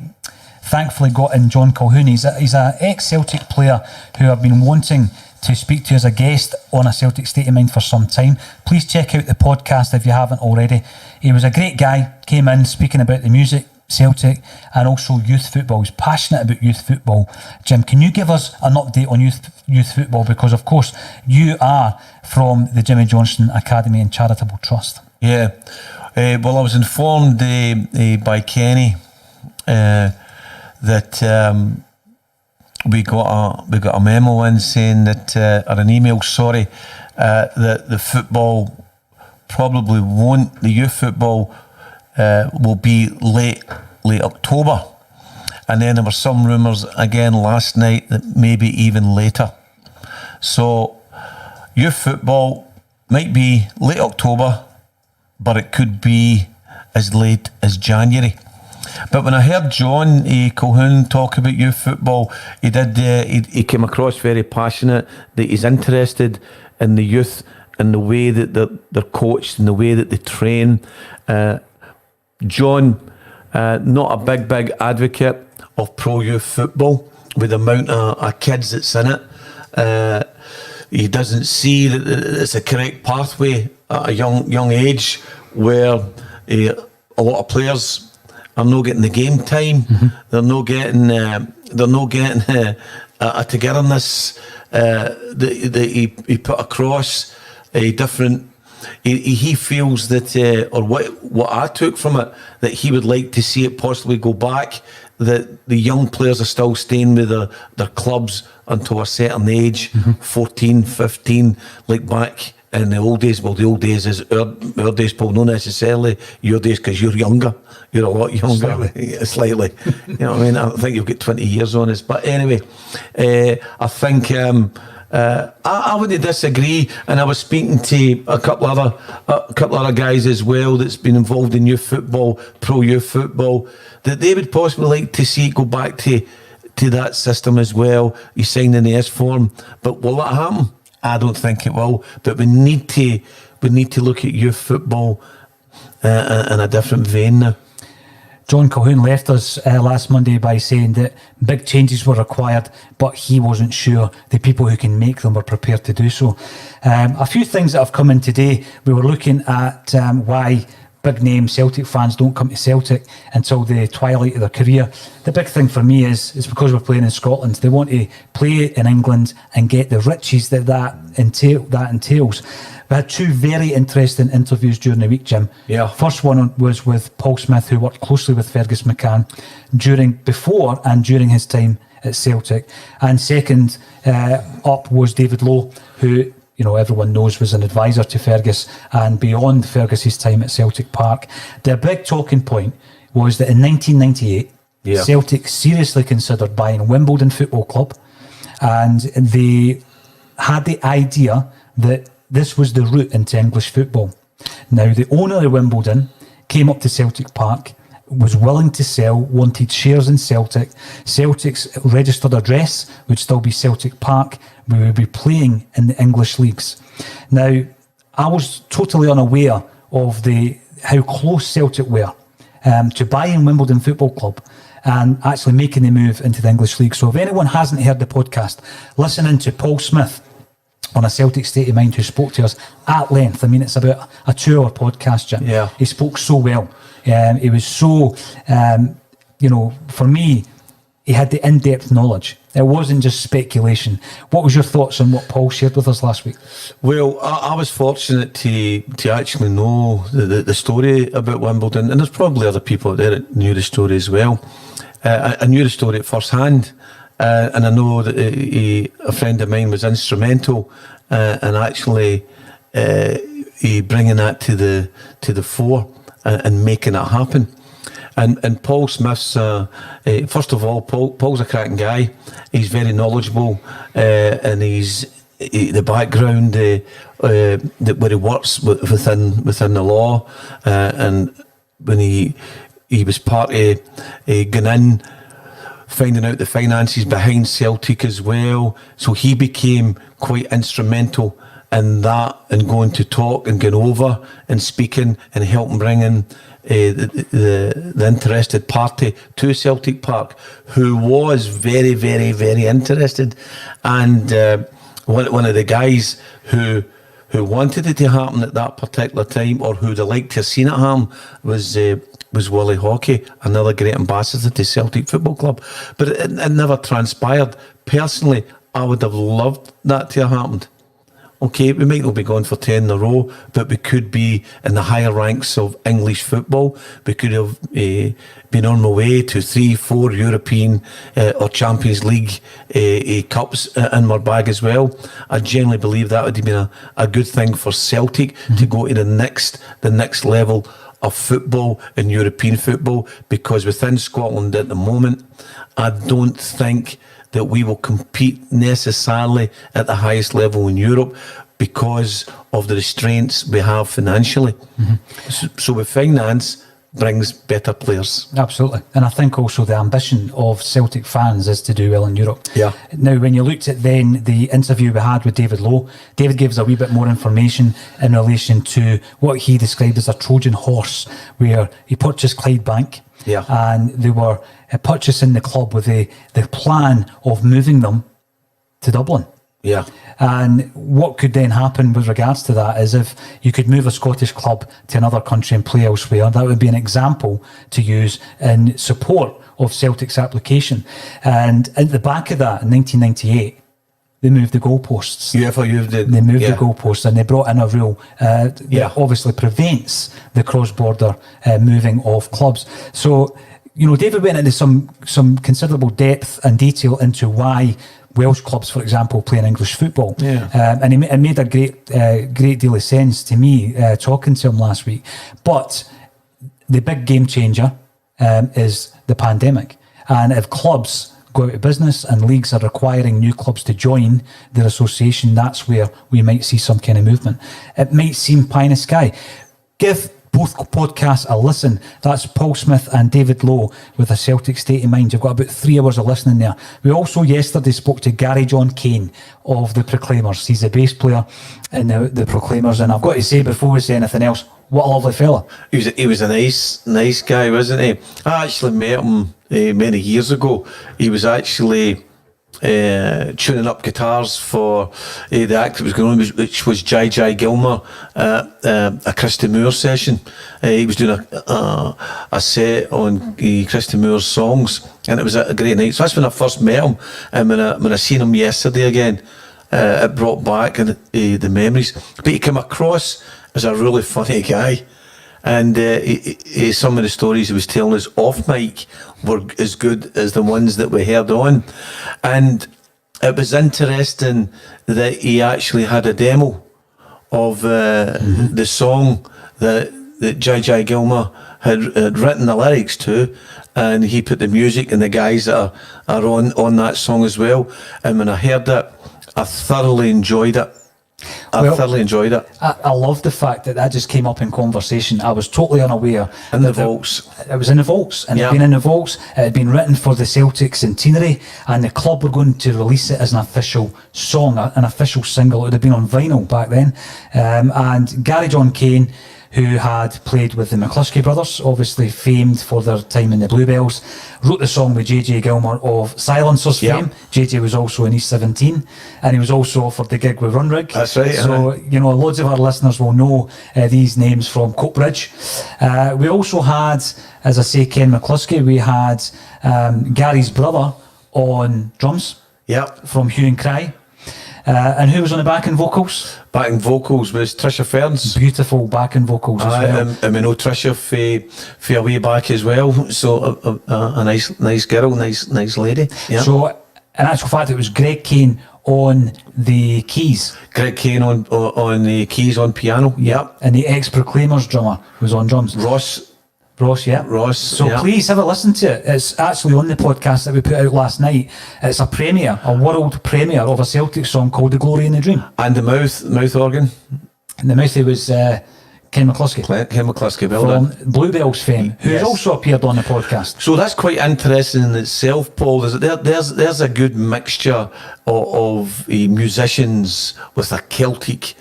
thankfully got in John Colquhoun. He's an ex-Celtic player who I've been wanting to speak to as a guest on A Celtic State of Mind for some time. Please check out the podcast if you haven't already. He was a great guy, came in speaking about the music, Celtic, and also youth football. He's passionate about youth football. Jim, can you give us an update on youth football? Because, of course, you are from the Jimmy Johnstone Academy and Charitable Trust.
Yeah. Well, I was informed by Kenny that we got a memo in saying that, or an email, that the football probably won't, the youth football will be late October. And then there were some rumours again last night that maybe even later. So youth football might be late October, but it could be as late as January. But when I heard John Colquhoun talk about youth football, he came across very passionate, that he's interested in the youth and the way that they're coached and the way that they train. John, not a big advocate of pro youth football with the amount of kids that's in it. He doesn't see that it's a correct pathway at a young age, where a lot of players are not getting the game time. Mm-hmm. They're not getting a togetherness that he put across. different. He feels that, or what I took from it, that he would like to see it possibly go back, that the young players are still staying with their clubs until a certain age, 14, 15, like back in the old days. Well, the old days is our days, Paul, not necessarily your days, because you're younger. You're a lot younger. Slightly. You know what I mean? I think you've got 20 years on us. But anyway, I think I wouldn't disagree. And I was speaking to a couple other guys as well that's been involved in youth football, pro youth football, that they would possibly like to see it go back to that system as well. You signed in the S form, but will that happen? I don't think it will. But we need to look at youth football in a different vein now.
John Calhoun left us last Monday by saying that big changes were required, but he wasn't sure the people who can make them were prepared to do so. A few things that have come in today. We were looking at why big name Celtic fans don't come to Celtic until the twilight of their career. The big thing for me is it's because we're playing in Scotland. They want to play in England and get the riches that entails. We had two very interesting interviews during the week, Jim.
Yeah.
First one was with Paul Smith, who worked closely with Fergus McCann before and during his time at Celtic. And second up was David Lowe, who everyone knows was an advisor to Fergus and beyond Fergus's time at Celtic Park. The big talking point was that in 1998, Celtic seriously considered buying Wimbledon Football Club, and they had the idea that this was the route into English football. Now, the owner of Wimbledon came up to Celtic Park, was willing to sell, wanted shares in Celtic. Celtic's registered address would still be Celtic Park. We would be playing in the English leagues. Now, I was totally unaware of how close Celtic were to buying Wimbledon Football Club and actually making the move into the English league. So if anyone hasn't heard the podcast, listening to Paul Smith on A Celtic State of Mind, who spoke to us at length. I mean, it's about a 2-hour podcast, Jim.
Yeah.
He spoke so well. He was so, for me, he had the in-depth knowledge. It wasn't just speculation. What was your thoughts on what Paul shared with us last week?
Well, I was fortunate to actually know the story about Wimbledon, and there's probably other people out there that knew the story as well. I knew the story at first hand. And I know that a friend of mine was instrumental in actually bringing that to the fore and making it happen. And Paul Smith's, first of all, Paul's a cracking guy. He's very knowledgeable, and the background where he works within the law, and when he was part of going in, finding out the finances behind Celtic as well. So he became quite instrumental in that, and going to talk and going over and speaking and helping bring in the interested party to Celtic Park, who was very, very, very interested. And one of the guys who wanted it to happen at that particular time, or who'd have liked to have seen it happen, was Willie Hawkey, another great ambassador to Celtic Football Club. But it never transpired. Personally, I would have loved that to have happened. Okay, we might not be going for 10 in a row, but we could be in the higher ranks of English football. We could have been on the way to 3-4 European or Champions League cups in our bag as well. I generally believe that would have been a good thing for Celtic to go to the next level of football and European football, because within Scotland at the moment, I don't think that we will compete necessarily at the highest level in Europe because of the restraints we have financially. So with finance brings better players.
Absolutely. And I think also the ambition of Celtic fans is to do well in Europe.
Yeah.
Now, when you looked at then the interview we had with David Lowe, David gave us a wee bit more information in relation to what he described as a Trojan horse, where he purchased Clydebank.
Yeah.
And they were purchasing the club with the plan of moving them to Dublin.
Yeah.
And what could then happen with regards to that is if you could move a Scottish club to another country and play elsewhere, that would be an example to use in support of Celtic's application. And at the back of that, in 1998, they moved the goalposts. They moved the goalposts, and they brought in a rule that obviously prevents the cross-border moving of clubs. So, David went into some considerable depth and detail into why Welsh clubs, for example, play in English football. And it made a great deal of sense to me talking to him last week. But the big game changer is the pandemic. And if clubs go out of business and leagues are requiring new clubs to join their association, that's where we might see some kind of movement. It might seem pie in the sky. Give both podcasts a listen. That's Paul Smith and David Lowe with A Celtic State of Mind. You've got about 3 hours of listening there. We also yesterday spoke to Gary John Kane of the Proclaimers. He's the bass player in the Proclaimers, and I've got to say, before we say anything else, what a lovely fella.
He was a nice guy, wasn't he? I actually met him many years ago. He was actually tuning up guitars for the act that was going on, which was Jai Gilmer, a Christy Moore session. He was doing a set on Christy Moore's songs, and it was a great night. So that's when I first met him, and when I seen him yesterday again, it brought back the memories. But he came across as a really funny guy, and some of the stories he was telling us off mic were as good as the ones that we heard on. And it was interesting that he actually had a demo of the song that Jai Gilmer had written the lyrics to, and he put the music and the guys that are on that song as well. And when I heard it, I thoroughly enjoyed it. I thoroughly enjoyed it.
I love the fact that just came up in conversation. I was totally unaware.
In the vaults.
It was in the vaults, and it had been in the vaults. It had been written for the Celtic centenary, and the club were going to release it as an official song, an official single. It would have been on vinyl back then. And Gary John Kane, who had played with the McCluskey brothers, obviously famed for their time in the Bluebells, wrote the song with JJ Gilmer of Silencers fame. JJ was also in East 17, and he was also offered the gig with Runrig.
That's right.
So, loads of our listeners will know these names from Coatbridge. We also had, as I say, Ken McCluskey. We had Gary's brother on drums from Hue and Cry. And who was on the backing vocals?
Backing vocals was Trisha Ferns.
Beautiful backing vocals as well.
And we know Trisha for a way back as well. So a nice girl, nice lady. Yeah.
So in actual fact, it was Greg Kane on the keys.
Greg Kane on the keys on piano. Yeah.
And the ex-Proclaimers drummer was on drums. Ross, yeah. So please have a listen to it. It's actually on the podcast that we put out last night. It's a world premiere of a Celtic song called The Glory in the Dream.
And the mouth organ.
And the mouthy was Ken McCluskey.
Ken McCluskey, well done.
From Bluebells fame, who has also appeared on the podcast.
So that's quite interesting in itself, Paul. There's a good mixture of musicians with a Celtic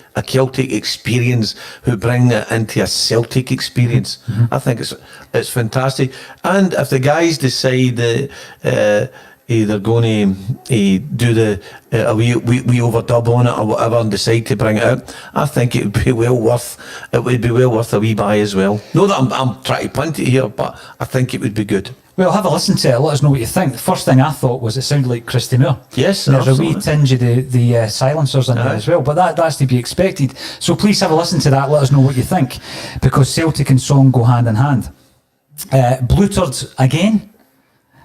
experience who bring it into a Celtic experience. I think it's fantastic. And if the guys decide that they're going to do a wee overdub on it or whatever and decide to bring it out, I think it would be well worth a wee buy as well. Not that I'm trying to punt it here, but I think it would be good.
Well, have a listen to it. Let us know what you think. The first thing I thought was it sounded like Christy Moore.
Yes,
and there's a wee tinge of the silencers in there as well, but that's to be expected. So please have a listen to that. Let us know what you think, because Celtic and song go hand in hand. Blueturd again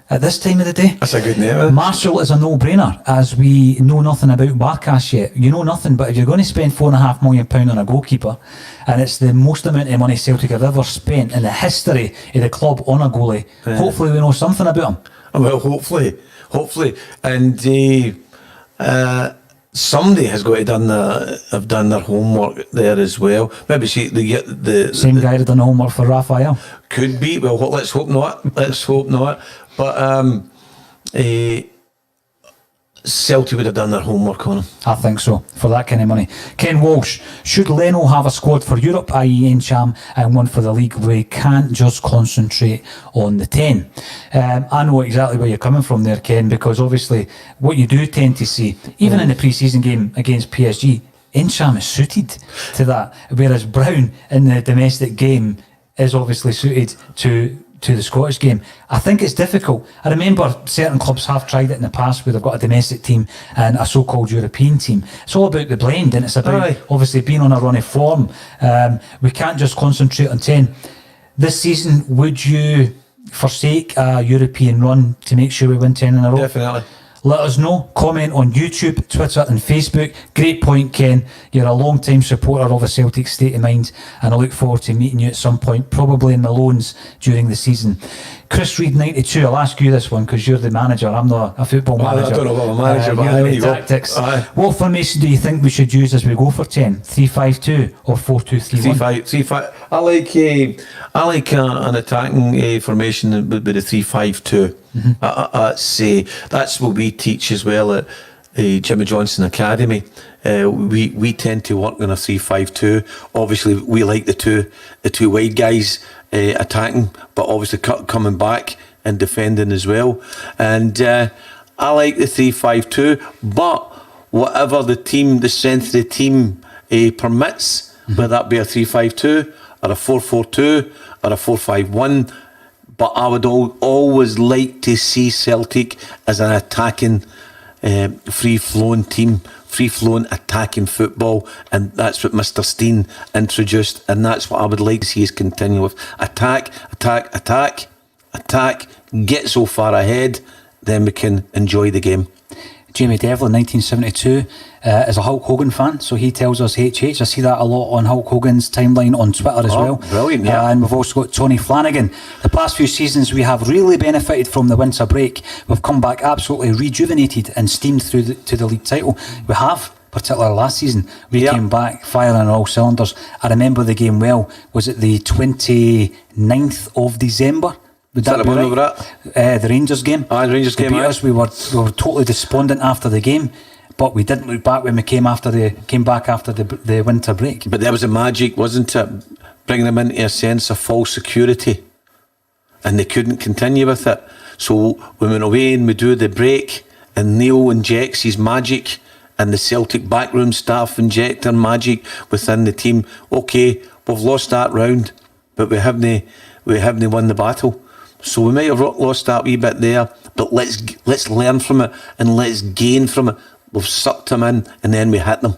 at this time of the day.
That's a good name.
Marshall is a no-brainer, as we know nothing about Barkas yet. You know nothing, but if you're going to spend £4.5 million on a goalkeeper, and it's the most amount of money Celtic have ever spent in the history of the club on a goalie, hopefully we know something about him.
Well, hopefully, and somebody has got to have done their homework there as well. Maybe the
same guy that done the homework for Raphael.
Could be. Well, let's hope not. But Celtic would have done their homework on him.
I think so, for that kind of money. Ken Walsh, should Leno have a squad for Europe, i.e. Encham, and one for the league, where he can't just concentrate on the 10? I know exactly where you're coming from there, Ken, because obviously what you do tend to see, even in the pre-season game against PSG, Encham is suited to that, whereas Brown in the domestic game is obviously suited to to the Scottish game. I think it's difficult. I remember certain clubs have tried it in the past where they've got a domestic team and a so-called European team. It's all about the blend, and it's about obviously being on a run of form. We can't just concentrate on 10. This season, would you forsake a European run to make sure we win 10 in a row?
Definitely.
Let us know. Comment on YouTube, Twitter and Facebook. Great point, Ken. You're a long-time supporter of a Celtic state of mind, and I look forward to meeting you at some point, probably in the loans during the season. Chris Reed 92, I'll ask you this one because you're the manager. I'm not a football manager.
I don't know about a manager, but
you're the tactics. What formation do you think we should use as we go for 10? 3-5-2 or 4-2-3-1?
3-5. I like an attacking formation with the 3-5-2. That's what we teach as well at Jimmy Johnson Academy. We tend to work on a 3-5-2. Obviously, we like the two wide guys attacking, but obviously coming back and defending as well. And I like the 3-5-2, but whatever the strength of the team permits, whether that be a 3-5-2 or a 4-4-2 or a 4-5-1. But I would always like to see Celtic as an attacking, free-flowing team, free-flowing attacking football, and that's what Mr. Steen introduced, and that's what I would like to see us continue with. Attack, get so far ahead, then we can enjoy the game.
Jamie Devlin, 1972, is a Hulk Hogan fan, so he tells us HH. I see that a lot on Hulk Hogan's timeline on Twitter as well.
Brilliant, yeah.
And we've also got Tony Flanagan. The past few seasons we have really benefited from the winter break. We've come back absolutely rejuvenated and steamed through to the league title. We have, particularly last season. We came back firing on all cylinders. I remember the game well. Was it the 29th of December? Would that be right? The Rangers game.
The Rangers game.
We were totally despondent after the game, but we didn't look back when we came back after the winter break.
But there was a magic, wasn't it? Bringing them into a sense of false security, and they couldn't continue with it. So we went away and we do the break, and Neil injects his magic, and the Celtic backroom staff inject their magic within the team. Okay, we've lost that round, but we haven't won the battle. So we might have lost that wee bit there, but let's learn from it and let's gain from it. We've sucked them in and then we hit them.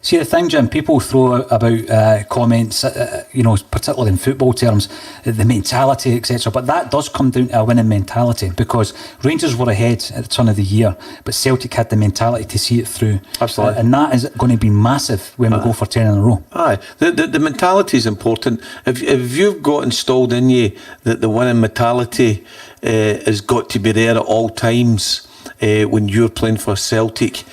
See, the thing, Jim, people throw about comments, particularly in football terms, the mentality, etc. But that does come down to a winning mentality, because Rangers were ahead at the turn of the year, but Celtic had the mentality to see it through.
Absolutely.
And that is going to be massive when we go for 10 in a row.
Aye, the mentality is important. If you've got installed in you that the winning mentality has got to be there at all times when you're playing for Celtic,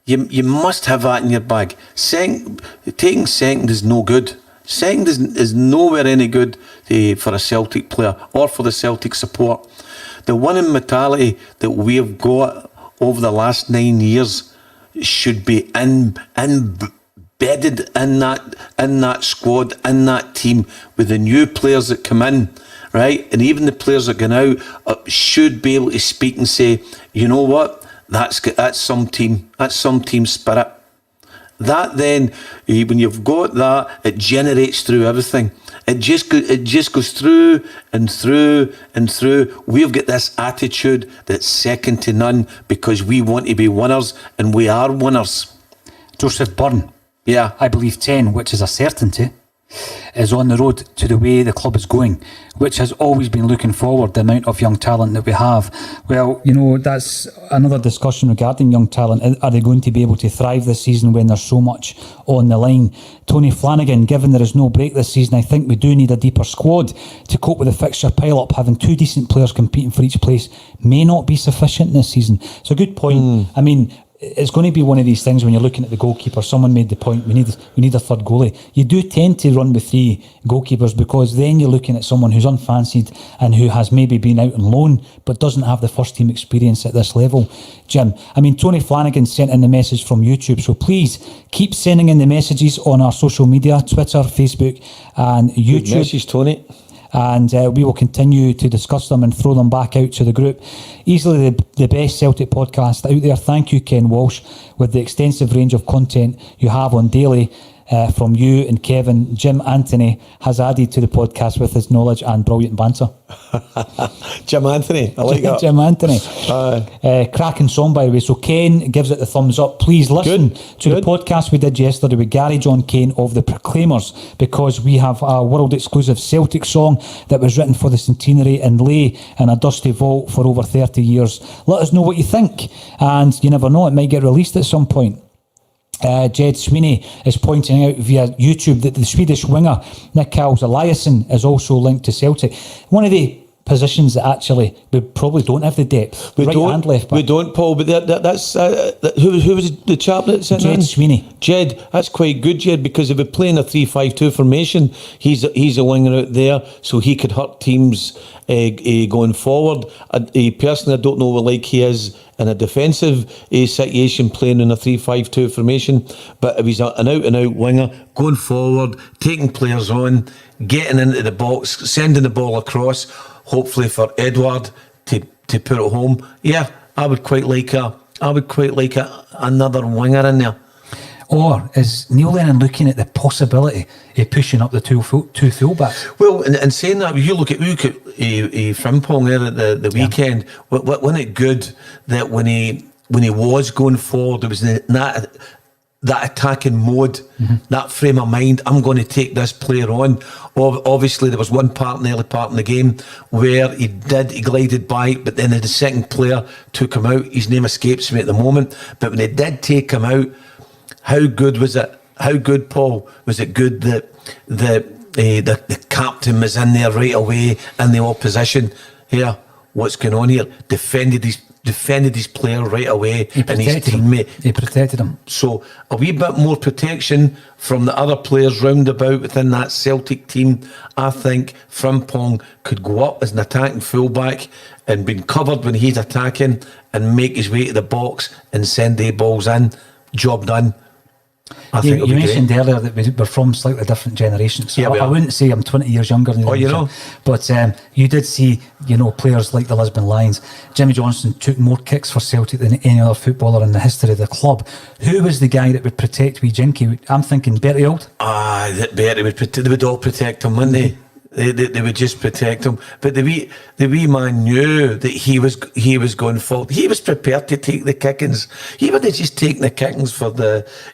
You must have that in your bag. Taking second is no good. Second is nowhere any good for a Celtic player or for the Celtic support. The winning mentality that we have got over the last 9 years should be embedded in that squad, in that team, with the new players that come in, right? And even the players that go out should be able to speak and say, you know what? That's some team. That's some team spirit. That then, when you've got that, it generates through everything. It just goes through and through and through. We've got this attitude that's second to none, because we want to be winners, and we are winners.
Joseph Byrne.
Yeah.
I believe 10, which is a certainty, is on the road to the way the club is going, which has always been looking forward, the amount of young talent that we have. Well, that's another discussion regarding young talent. Are they going to be able to thrive this season when there's so much on the line? Tony Flanagan, given there is no break this season, I think we do need a deeper squad to cope with the fixture pile-up. Having two decent players competing for each place may not be sufficient this season. It's a good point. I mean, it's going to be one of these things when you're looking at the goalkeeper. Someone made the point, we need a third goalie. You do tend to run with three goalkeepers, because then you're looking at someone who's unfancied and who has maybe been out on loan but doesn't have the first team experience at this level. Jim, Tony Flanagan sent in the message from YouTube, so please keep sending in the messages on our social media, Twitter, Facebook and YouTube.
Good message, Tony.
And we will continue to discuss them and throw them back out to the group. Easily the best Celtic podcast out there. Thank you, Ken Walsh, with the extensive range of content you have on daily. from you and Kevin. Jim Anthony has added to the podcast with his knowledge and brilliant banter.
Jim Anthony, I like that.
Jim Anthony. Cracking song, by the way. So Kane gives it the thumbs up. Please listen to the podcast we did yesterday with Gary John Kane of the Proclaimers, because we have a world exclusive Celtic song that was written for the centenary and lay in a dusty vault for over 30 years. Let us know what you think, and you never know, it might get released at some point. Jed Sweeney is pointing out via YouTube that the Swedish winger Niklas Eliasson is also linked to Celtic. One of the positions that actually we probably don't have the depth.
We
right
don't,
and left back.
We don't, Paul. But that's who was the chap that's in
Jed Sweeney.
Jed, that's quite good, Jed, because if we're playing a 3-5-2 formation, he's a winger out there, so he could hurt teams going forward. Personally, I don't know what like he is in a defensive situation playing in a 3-5-2 formation, but if he's an out-and-out winger going forward, taking players on, getting into the box, sending the ball across, hopefully for Edouard to put it home. Yeah, I would quite like another winger in there.
Or is Neil Lennon looking at the possibility of pushing up the two fullbacks?
Well, and saying that, you look at Frimpong there at the weekend. Wasn't it good that when he was going forward, there was that attacking mode, that frame of mind. I'm going to take this player on. Obviously, there was one part in the early part in the game where he glided by, but then the second player took him out. His name escapes me at the moment, but when he did take him out, how good was it? How good, Paul? Was it good that the captain was in there right away in the opposition? Here, what's going on here? Defended his player right away, and his teammate.
He protected him.
So a wee bit more protection from the other players round about within that Celtic team. I think Frimpong could go up as an attacking fullback and be covered when he's attacking and make his way to the box and send the balls in. Job done.
You mentioned earlier that we're from slightly different generations. So I wouldn't say I'm 20 years younger than you. But you did see, players like the Lisbon Lions. Jimmy Johnson took more kicks for Celtic than any other footballer in the history of the club. Who was the guy that would protect wee Jinky? I'm thinking Bertie Auld.
That Bertie they would all protect him, wouldn't they? They would just protect him. But the wee man knew that he was going forward. He was prepared to take the kickings. He wasn't just taking the kickings for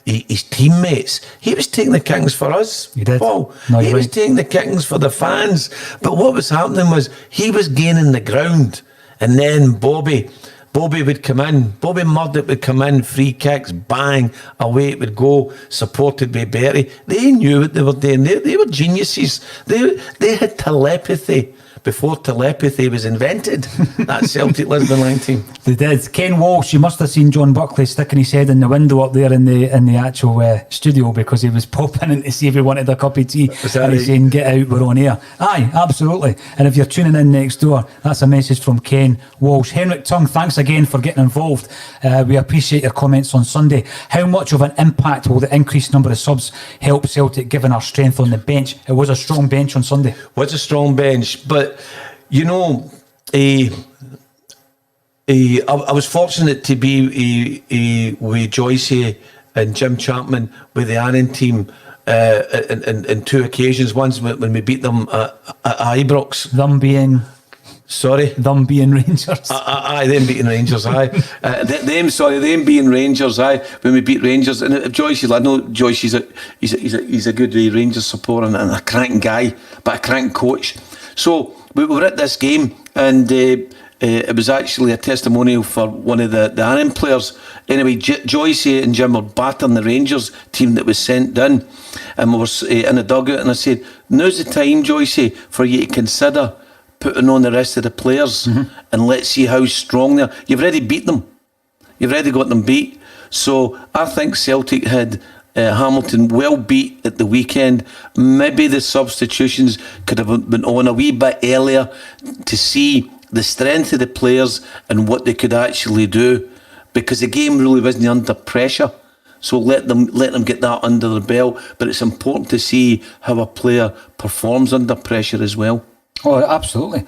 his teammates. He was taking the kickings for us.
He did.
Paul.
No,
he was taking the kickings for the fans. But what was happening was he was gaining the ground, and then Bobby would come in. Bobby Murdoch would come in, free kicks, bang, away it would go, supported by Bertie. They knew what they were doing. They were geniuses. They had telepathy before telepathy was invented. That Celtic Lisbon Lion team.
They did. Ken Walsh, you must have seen John Buckley sticking his head in the window up there in the actual studio, because he was popping in to see if he wanted a cup of tea. And he's saying, "Get out, we're on air." Aye, absolutely. And if you're tuning in next door, that's a message from Ken Walsh. Henrik Tung, thanks again for getting involved. We appreciate your comments on Sunday. How much of an impact will the increased number of subs help Celtic, given our strength on the bench? It was a strong bench on Sunday.
Was a strong bench, but I was fortunate to be with Joyce and Jim Chapman with the Annan team in two occasions. Once when we beat them at Ibrox.
Them being Rangers.
Them beating Rangers. Them being Rangers. When we beat Rangers, and Joyce, I know Joyce. He's a good Rangers supporter and a cracking guy, but a cracking coach. So we were at this game, and it was actually a testimonial for one of the Annan players. Anyway, Joyce and Jim were battering the Rangers team that was sent in, and we were in the dugout, and I said, "Now's the time, Joyce, for you to consider putting on the rest of the players, and let's see how strong they are. You've already beat them. You've already got them beat." So I think Celtic had Hamilton well beat at the weekend. Maybe the substitutions could have been on a wee bit earlier to see the strength of the players and what they could actually do, because the game really wasn't under pressure. So let them get that under their belt. But it's important to see how a player performs under pressure as well.
Oh, absolutely.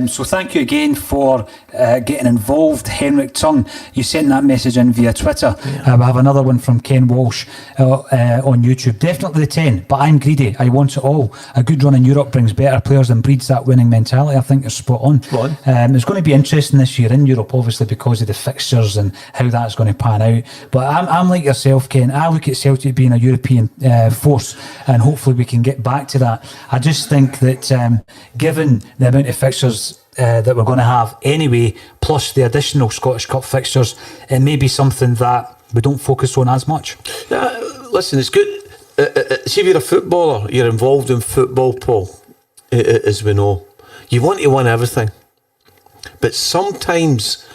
So thank you again for getting involved, Henrik Tung. You sent that message in via Twitter.
Yeah.
We have another one from Ken Walsh on YouTube. Definitely the 10, but I'm greedy. I want it all. A good run in Europe brings better players and breeds that winning mentality. I think you're spot on. It's going to be interesting this year in Europe, obviously, because of the fixtures and how that's going to pan out. But I'm like yourself, Ken. I look at Celtic being a European force, and hopefully we can get back to that. I just think that given the amount of fixtures that we're going to have anyway, plus the additional Scottish Cup fixtures, it may be something that we don't focus on as much.
Yeah, listen, it's good. See, if you're a footballer, you're involved in football, Paul, as we know. You want to win everything. But sometimes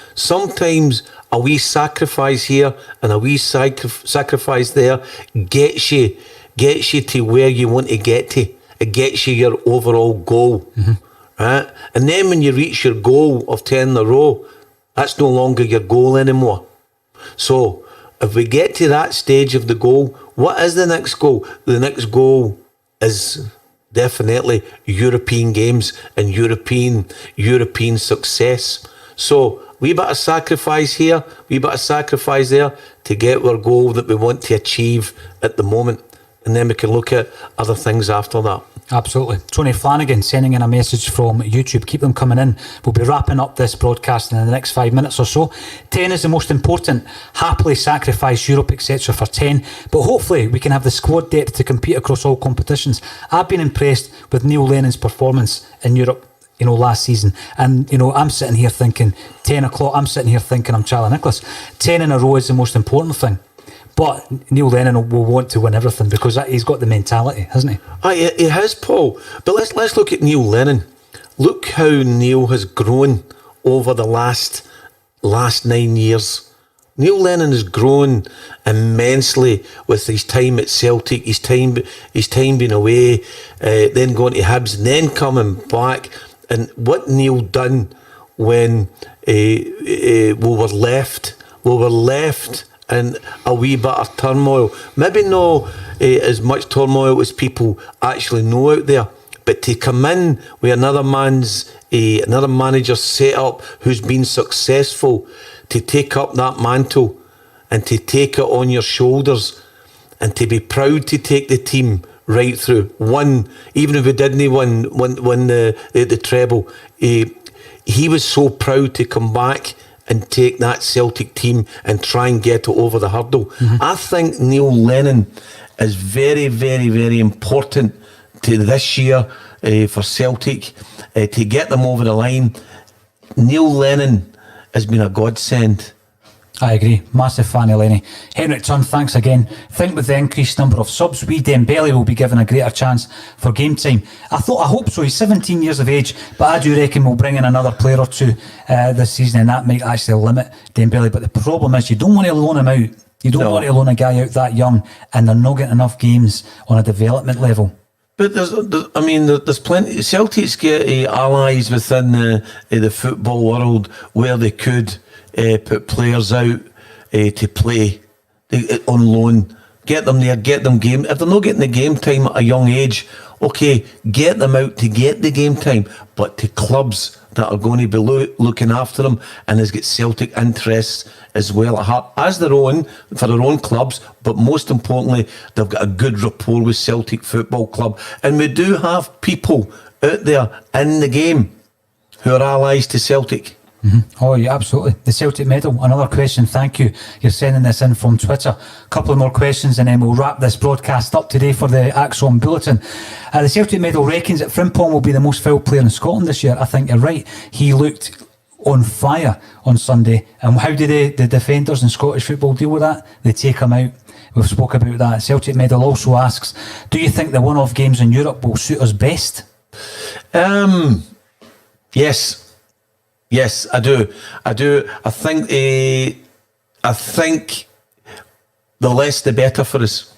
a wee sacrifice here and a wee sacrifice there gets you to where you want to get to. It gets you your overall goal. Right? And then when you reach your goal of 10 in a row, that's no longer your goal anymore. So if we get to that stage of the goal, what is the next goal? The next goal is definitely European games and European success. So we better sacrifice here, we better sacrifice there to get our goal that we want to achieve at the moment. And then we can look at other things after that.
Absolutely. Tony Flanagan sending in a message from YouTube. Keep them coming in. We'll be wrapping up this broadcast in the next 5 minutes or so. 10 is the most important. Happily sacrifice Europe, etc. for 10. But hopefully we can have the squad depth to compete across all competitions. I've been impressed with Neil Lennon's performance in Europe, last season. And, I'm sitting here thinking 10 o'clock. I'm sitting here thinking I'm Charlie Nicholas. 10 in a row is the most important thing. But Neil Lennon will want to win everything because he's got the mentality, hasn't he?
He has, Paul. But let's look at Neil Lennon. Look how Neil has grown over the last 9 years. Neil Lennon has grown immensely with his time at Celtic, his time being away, then going to Hibs, and then coming back. And what Neil done when we were left in a wee bit of turmoil. Maybe not as much turmoil as people actually know out there, but to come in with another manager's set up who's been successful, to take up that mantle and to take it on your shoulders and to be proud to take the team right through. Even if we didn't win the treble, he was so proud to come back and take that Celtic team and try and get it over the hurdle. I think Neil Lennon is very, very, very important to this year for Celtic to get them over the line. Neil Lennon has been a godsend.
I agree. Massive fan of Lenny. Henrik Tung, thanks again. Think with the increased number of subs, Dembele will be given a greater chance for game time. I hope so. He's 17 years of age, but I do reckon we'll bring in another player or two this season, and that might actually limit Dembele. But the problem is you don't want to loan him out. You don't want to loan a guy out that young, and they're not getting enough games on a development level.
But there's plenty. Celtic's get allies within the football world where they could put players out to play on loan. Get them there, get them game. If they're not getting the game time at a young age, okay, get them out to get the game time, but to clubs that are going to be looking after them and has got Celtic interests as well at heart, as their own, for their own clubs, but most importantly, they've got a good rapport with Celtic Football Club. And we do have people out there in the game who are allies to Celtic.
Oh, yeah, absolutely. The Celtic medal. Another question. Thank you. You're sending this in from Twitter. A couple of more questions and then we'll wrap this broadcast up today for the Axon Bulletin. The Celtic medal reckons that Frimpong will be the most fouled player in Scotland this year. I think you're right. He looked on fire on Sunday. And how do the defenders in Scottish football deal with that? They take him out. We've spoke about that. Celtic medal also asks, do you think the one-off games in Europe will suit us best?
Yes, I do. I think the less the better for us.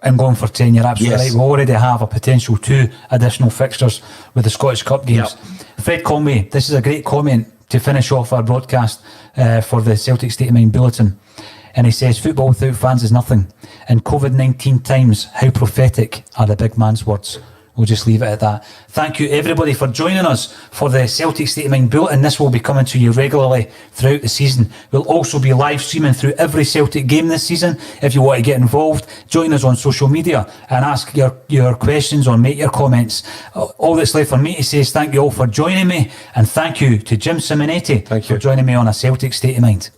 I'm going for 10, you're absolutely right. We already have a potential 2 additional fixtures with the Scottish Cup games. Yep. Fred Conway, this is a great comment to finish off our broadcast for the Celtic State of Mind Bulletin. And he says, football without fans is nothing. In COVID-19 times, how prophetic are the big man's words? We'll just leave it at that. Thank you everybody for joining us for the Celtic State of Mind Bulletin. This will be coming to you regularly throughout the season. We'll also be live streaming through every Celtic game this season. If you want to get involved, join us on social media and ask your questions or make your comments. All that's left for me to say is thank you all for joining me, and thank you to Jim Simonette for joining me on A Celtic State of Mind.